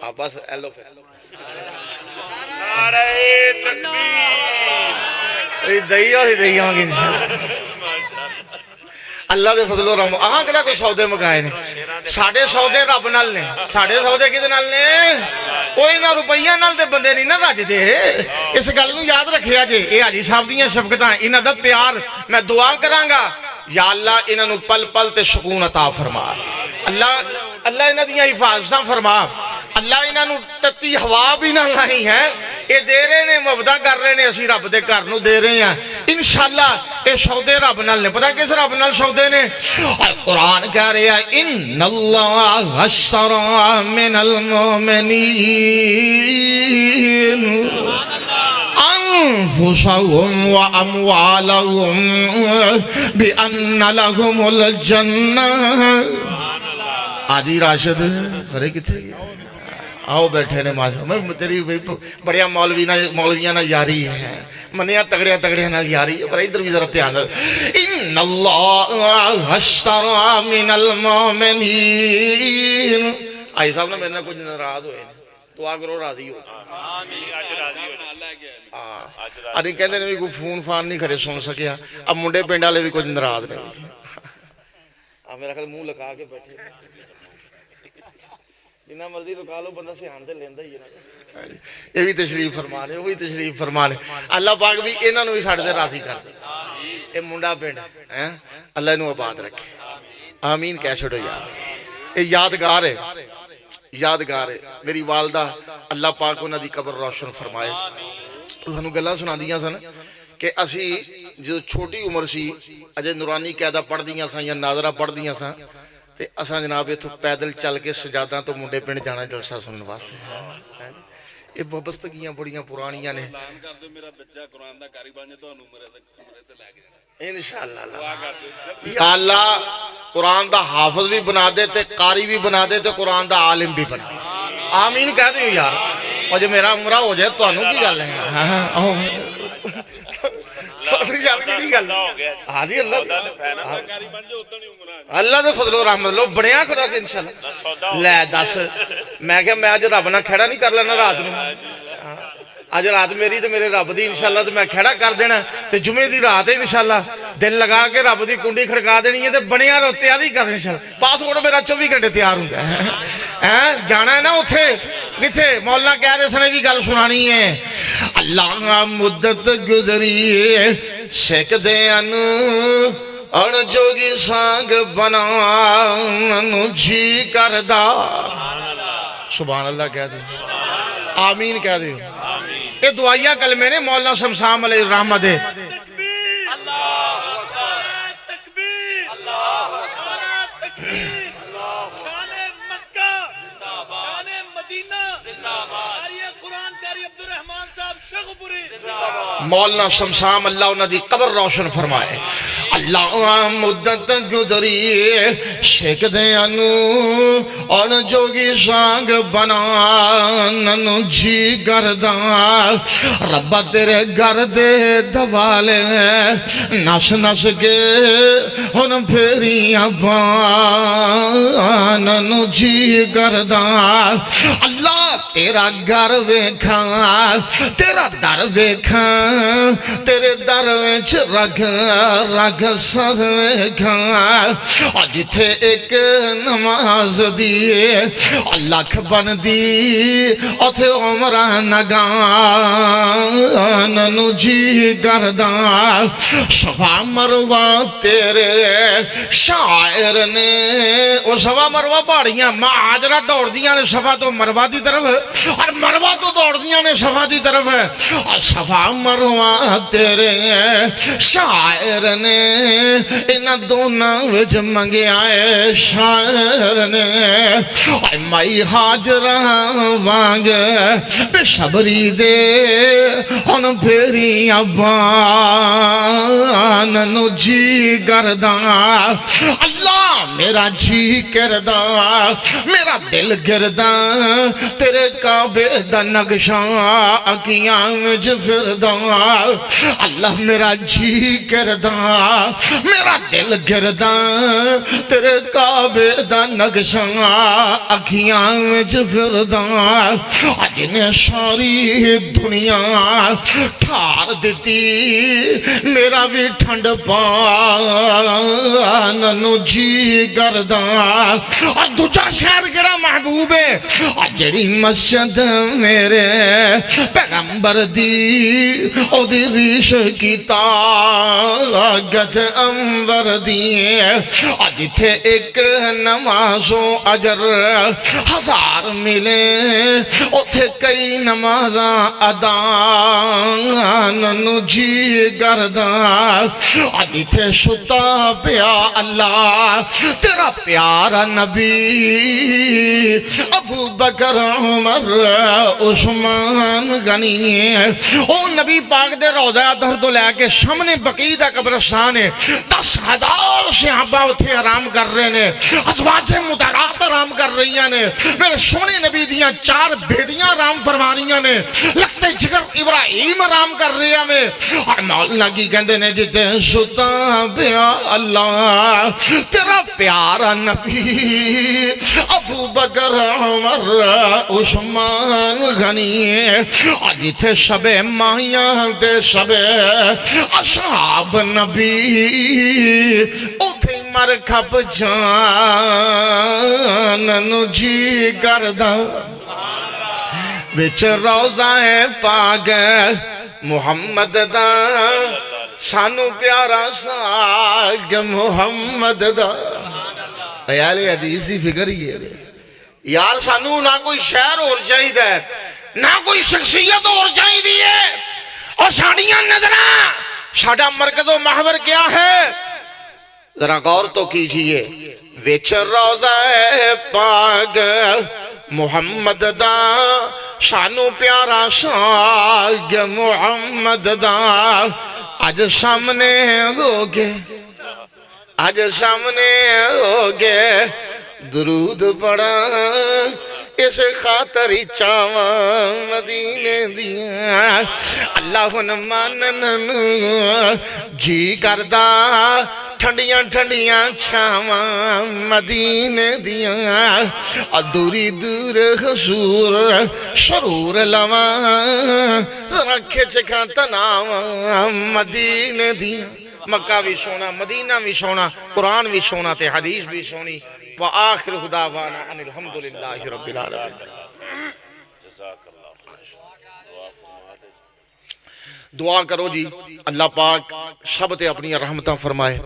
آپ بس ایلو پھر
نعرہ تکبیر
دئیوں گی انشاءاللہ اللہ دے فضل و رحمت آہاں کلا کوئی سودے مکائے نے ساڑھے سودے رب نال نے ساڑھے سودے کدے نال نے کوئی نہ روپیہ نال دے بندے نہیں نہ رج دے اس گل نو یاد رکھیا جے اے حاجی صاحب دیاں شفقتاں انہاں دا پیار میں دعا کراں گا یا اللہ انہاں نو پل پل تے سکون عطا فرما اللہ انہاں دیاں حفاظتاں فرما اللہ انہاں نو تتی ہوا بھی نہ لائی ہے یہ دے رہے نے مبدا کر رہے نے اسی رب دے گھر نو دے رہے ہیں انشاءاللہ یہ سودے رب نال نے پتہ کس رب نال سودے نے قرآن کہہ رہے ہیں ان اللہ اشترى من المؤمنین انفسهم واموالهم بان لهم الجنہ آدھی راشد خرے کتھے گیا آؤ بیٹھے نے ماشاء میں تیری بڑیا مولویاں نہ یاری ہے منیا تگڑیا نہ یاری ہے پر ادھر بھی ذرا دھیان دو ان اللہ اشترى من المؤمنین آئی صاحب نے میرے کچھ ناراض ہوئے تو آگرو راضی ہو آدھی کہندے نے بھی کوئی فون فان نہیں کھرے سن سکیا اب منڈے پنڈ والے بھی کچھ ناراض نہیں میرا خیال منہ لگا کے بیٹھے جنہ مرضی لکا لو بندہ سیان تے لیندا ہی ہے یہ بھی تشریف فرما لے وہی تشریف فرما لے اللہ پاک بھی انہاں نو بھی ساڈے تے راضی کر دے اے منڈا پنڈ ہیں اللہ انہوں آباد رکھے آمین کہہ چھوڑو یار یہ یادگار ہے میری والدہ اللہ پاک انہاں دی قبر روشن فرمائے سانو گلاں سنا دیاں سن کہ اسی جو چھوٹی عمر سی اجے نورانی قاعدہ پڑھ دیاں سا یا ناظرہ پڑھ دیاں سا تے اساں جناب اتھوں پیدل چل کے سجاداں تو منڈے پنڈ جانا جلسہ سنن واسطے یہ وابستگیاں بڑیاں پرانیاں نے انشاءاللہ یا اللہ قرآن دا حافظ بھی بنا دے تے قاری بھی بنا دے تے قرآن دا عالم بھی بنا دے آمین کہہ دے یار اور جو میرا عمرہ ہو جائے تو انہوں کی گل ہے اللہ دے فضل و رحمت لو بڑیاں کھڑا کہ انشاءاللہ لے دس میں کہ میں آج رب نہ کھڑا نہیں کر لینا رات میں آج رات میری تو میرے رب دی انشاءاللہ تو میں کھڑا کر دینا تو جمعے دی رات ہے انشاءاللہ دل لگا کے رب دی کنڈی کھڑکا دینی ہے تو بڑیاں رو تیاری کر انشاءاللہ پاسپورٹ میرا 24 گھنٹے تیار ہوں گا جانا ہے نا اتھے کتھے مولانا کہہ رہے سنے بھی گل سنانی ہے اللہ مدت گزری شک دے ان جوگی سانگ بنا جی کردہ سبحان اللہ کہہ دے آمین کہہ دے یہ دعائیہ کلمے نے مولانا شمشام علیہ الرحمہ دے مولانا شمشام اللہ انہوں دی قبر روشن فرمائے اللہ مدت گزری شک دے انو اور جوگی سانگ بنا ننو جی گردان ربا تیرے گردے دوالے نس نس کے ان پھیریاں بان ننو جی گردان اللہ تیرا گھر ویکھاں تیرا در ویکھاں تیرے در وچ رکھ سب ویکھاں اور جتھے ایک نماز دیے لکھ بن دی اتھے عمرہ نگان ننو جی گردان صفا مروہ تیرے شاعر نے وہ صفا مروہ پہاڑیاں معاجرہ دوڑ دیاں نے صفا تو مروہ دی طرف اور مروہ تو دوڑ دیاں نے صفا دی طرف اور صفا مروہ تیرے شاعر نے انہ دونوں وچ منگے آئے شاعر نے اور مائی حاجرہ وانگ بے صبری دے ان پھیری ابان نو جی گردان اللہ میرا جی کردان میرا دل گردان تیرے کعبے دا نقشان اکیاں وچ پھردان اللہ میرا جی کردان میرا دل گردان تیرے کعبے دا نقشان اکیاں وچ پھردان اج نے ساری دنیا ٹھار دیتی میرا بھی ٹھنڈ پان نو جی گردان اور دوجا شہر کیڑا محبوب ہے جڑی مسجد میرے پیغمبر دی او دی ریش کی طاقت انور دی جتھے ایک نمازوں اجر 1000 ملے اوتھے کئی نمازاں ادا ننو جی گرداں جتھے شتا پیا اللہ تیرا پیارا نبی ابو بکر عمر عثمان غنی او نبی پاک دے روضہ اطہر تو لے کے سامنے بقیع دا قبرستان ہے 10,000 صحابہ اتھے آرام کر رہے نے ازواج مطہرات آرام کر رہی ہیں میرے سونے نبی دیاں 4 بیٹیاں آرام فرما رہی ہیں لگتے جگر ابراہیم آرام کر رہے ہیں اور مولا کی کہندے نے جتے ستا پیا اللہ تیرا پیارا نبی ابو بکر عمر عثمان غنی اور جتے شب ماہیاں دے شب اصحاب نبی اتھے مرکب جاننو جی گردہ وچ روضہ پاک محمد دا سانو پیارا ساگ محمد دا یار حدیث دی فکر ہی ہے یار سانو نہ کوئی شہر اور چاہید ہے نہ کوئی شخصیت اور چاہید ہے اور ساڑیاں نظرہ ساڑا مرکز و محور کیا ہے ذرا غور تو کیجئے وچ روضہ پاک محمد دا شانو پیارا ساگ محمد دا آج سامنے ہوگے آج سامنے ہوگے درود پڑا اس خاطری چاواں مدینے دیا اللہ مانن جی کردہ ٹھنڈیاں ٹھنڈیاں چھاواں مدینے دیا دوری دور حضور شرور لواں رکھے چکھا تناواں مدینے دیا مکہ بھی سونا مدینہ بھی سونا قرآن بھی سونا تے حدیث بھی سونی وآخر خداوانا ان الحمدللہ رب العالمین دعا کرو جی اللہ پاک سب تے اپنی رحمتہ فرمائے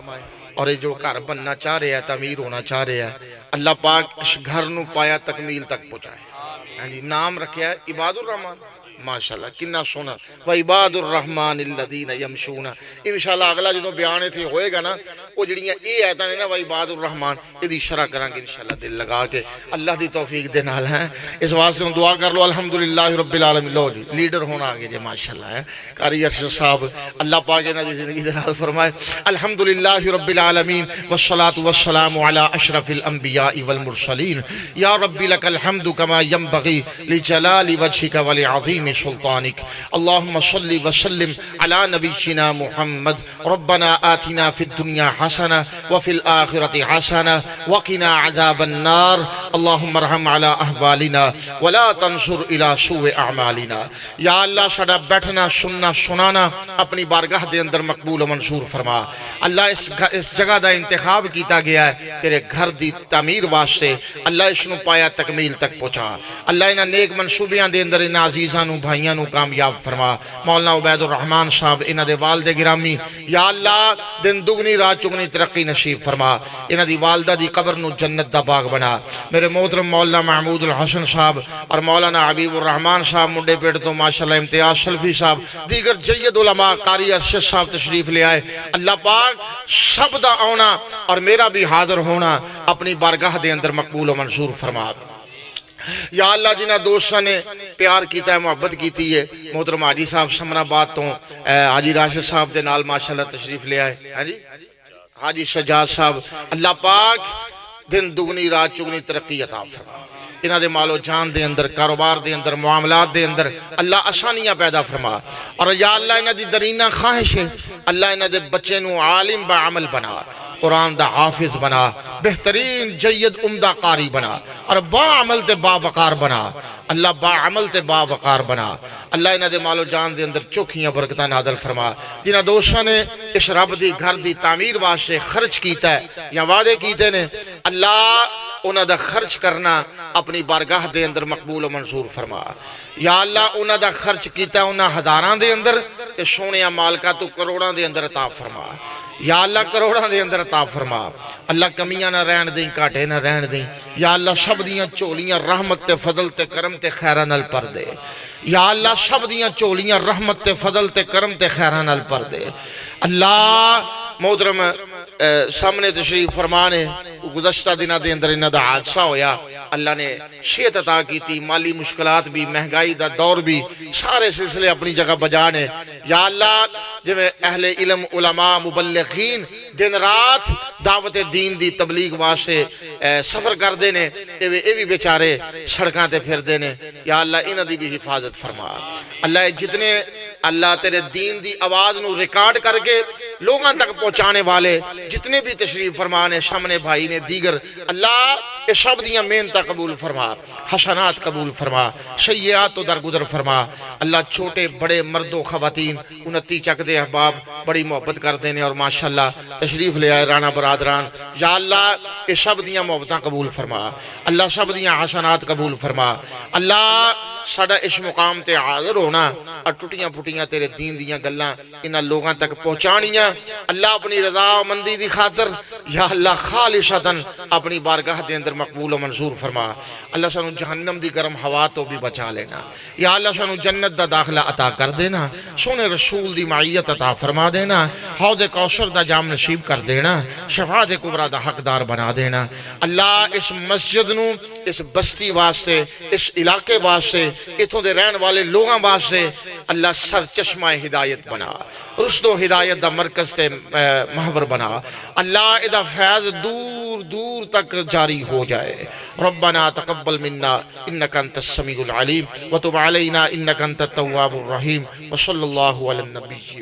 اور یہ جو گھر بننا چاہ رہے ہیں تعمیر ہونا چاہ رہے ہیں اللہ پاک اس گھر نو پایا تکمیل تک پہنچائے نام رکھیا ہے عباد الرحمن ماشاءاللہ کنا سونا وعباد الرحمن الذین یمشون انشاءاللہ اگلا جدوں بیان تھی ہوئے گا نا وہ جڑیاں اے آیتاں نے نا وعباد الرحمن ادی شرح کران گے انشاءاللہ دل لگا کے اللہ دی توفیق دے نال ہیں اس واسطے ہم دعا کر لو الحمدللہ رب العالمین لو جی لیڈر ہونا آگے جی ماشاءاللہ ہے قاری ارشد صاحب اللہ پاک انہاں دی زندگی دراز فرمائے الحمدللہ رب العالمین والصلاة والسلام على اشرف الانبیاء والمرسلین یا رب لک الحمد کما ينبغي لجلال وجهك ولعظیم سلطانك اللهم صل وسلم على نبينا محمد ربنا آتنا في الدنيا حسنة وفي الآخرة حسنة وقنا عذاب النار اللهم ارحم على أهوالنا ولا تنصر إلى سوء أعمالنا یا اللہ سڑا بیٹھنا سننا سنانا اپنی بارگاہ دے اندر مقبول و منصور فرما اللہ اس جگہ دا انتخاب کیتا گیا ہے تیرے گھر دی تعمیر واسطے اللہ اس نو پایا تکمیل تک پہنچا اللہ انہاں نیک منصوبیاں دے اندر انہاں عزیزاں نو بھائیاں نو کامیاب فرما مولانا عبید الرحمن صاحب انہاں دے والد گرامی یا اللہ دن دگنی رات چگنی ترقی نصیب فرما انہاں دی والدہ دی قبر نو جنت دا باغ بنا میرے محترم مولانا محمود الحسن صاحب اور مولانا حبیب الرحمن صاحب منڈے پیٹ تو ماشاءاللہ امتیاز سلفی صاحب دیگر جید علماء قاری ارشد صاحب تشریف لے آئے اللہ پاک سب دا آنا اور میرا بھی حاضر ہونا اپنی بارگاہ دے اندر مقبول و منصور فرما یا اللہ جنہ دوستہ نے پیار کیتا ہے محبت کیتی ہے محترم حاجی صاحب سمنا بات تو حاجی راشد صاحب دے نال ماشاءاللہ تشریف لے آئے حاجی سجاد صاحب اللہ پاک دن دگنی رات چگنی ترقی عطا فرما انہاں دے مال و جان دے اندر کاروبار دے اندر معاملات دے اندر اللہ آسانیاں پیدا فرما اور یا اللہ انہاں دی درینہ خواہش ہے اللہ انہاں دے بچے نو عالم با عمل بنا قرآن دا حافظ بنا بہترین جید عمدہ قاری بنا اور با عمل تے با وقار بنا اللہ با عمل تے با وقار بنا اللہ انہاں دے مال و جان دے اندر چوکھیاں برکتاں نازل فرما جنہاں دوستاں نے اس رب دی گھر دی تعمیر واسطے خرچ کیتا ہے یا وعدے کیتے نے اللہ انہاں دا خرچ کرنا اپنی بارگاہ دے اندر مقبول و منظور فرما یا اللہ انہاں دا خرچ کیتا انہاں ہزاراں دے اندر تے سونیا مالکا تو کروڑاں دے اندر عطا فرما یا اللہ کروڑاں دے اندر عطا فرما اللہ کمیاں نہ رہن دیں کاٹے نہ رہن دیں یا اللہ سب دیاں چولیاں رحمت تے فضل تے کرم تے خیراں نال پر دے یا اللہ سب دیاں چولیاں رحمت تے فضل تے کرم تے خیراں نال پر دے اللہ محترم سامنے تشریف فرمانے گزشتہ دنہ دے اندر انہاں دا حادثہ ہویا اللہ نے صحت عطا کی تھی مالی مشکلات بھی مہنگائی دا دور بھی سارے سلسلے اپنی جگہ بجانے یا اللہ جو اہل علم علماء مبلغین دن رات دعوت دین دی تبلیغ واسطے سفر کر دینے اے بھی بیچارے سڑکاں تے پھر دینے یا اللہ انہاں دی بھی حفاظت فرما اللہ جتنے اللہ تیرے دین دی آواز نو ریکارڈ کر کے لوگاں تک پہنچانے والے جتنے بھی تشریف فرمانے سامنے بھائی نے دیگر اللہ اے سب دیاں محنتاں قبول فرما حسنات قبول فرما سیئات تو درگزر فرما اللہ چھوٹے بڑے مرد و خواتین 29 چک دے احباب بڑی محبت کر دینے اور ماشاءاللہ تشریف لے آئے رانا برادران یا اللہ اے سب دیاں محبتاں قبول فرما اللہ سب دیاں حسنات قبول فرما اللہ ساڑا اس مقام تے حاضر ہونا اور ٹوٹیاں پھٹیاں تیرے دین دیاں گلاں انہاں لوگاں تک پہنچانیاں اللہ اپنی رضا و مندی دی خاطر یا اللہ خالصتاً اپنی بارگاہ دے اندر مقبول و منظور فرما اللہ سانو جہنم دی گرم ہوا تو بھی بچا لینا یا اللہ سانو جنت دا داخلہ عطا کر دینا سونے رسول دی معیت عطا فرما دینا حوض کوثر دا جام نصیب کر دینا شفاعت کبریٰ دا حقدار بنا دینا اللہ اس مسجد نو اس بستی واسطے اس علاقے واسطے اتھوں دے رہن والے لوگاں واسطے اللہ سر چشمہ ہدایت بنا رشد و ہدایت دا مرکز تے محور بنا اللہ ادا فیض دور دور تک جاری ہو جائے ربنا تقبل منا انکا انت السمیع العلیم وتب علینا انکا انت التواب الرحیم وصلی اللہ علی النبی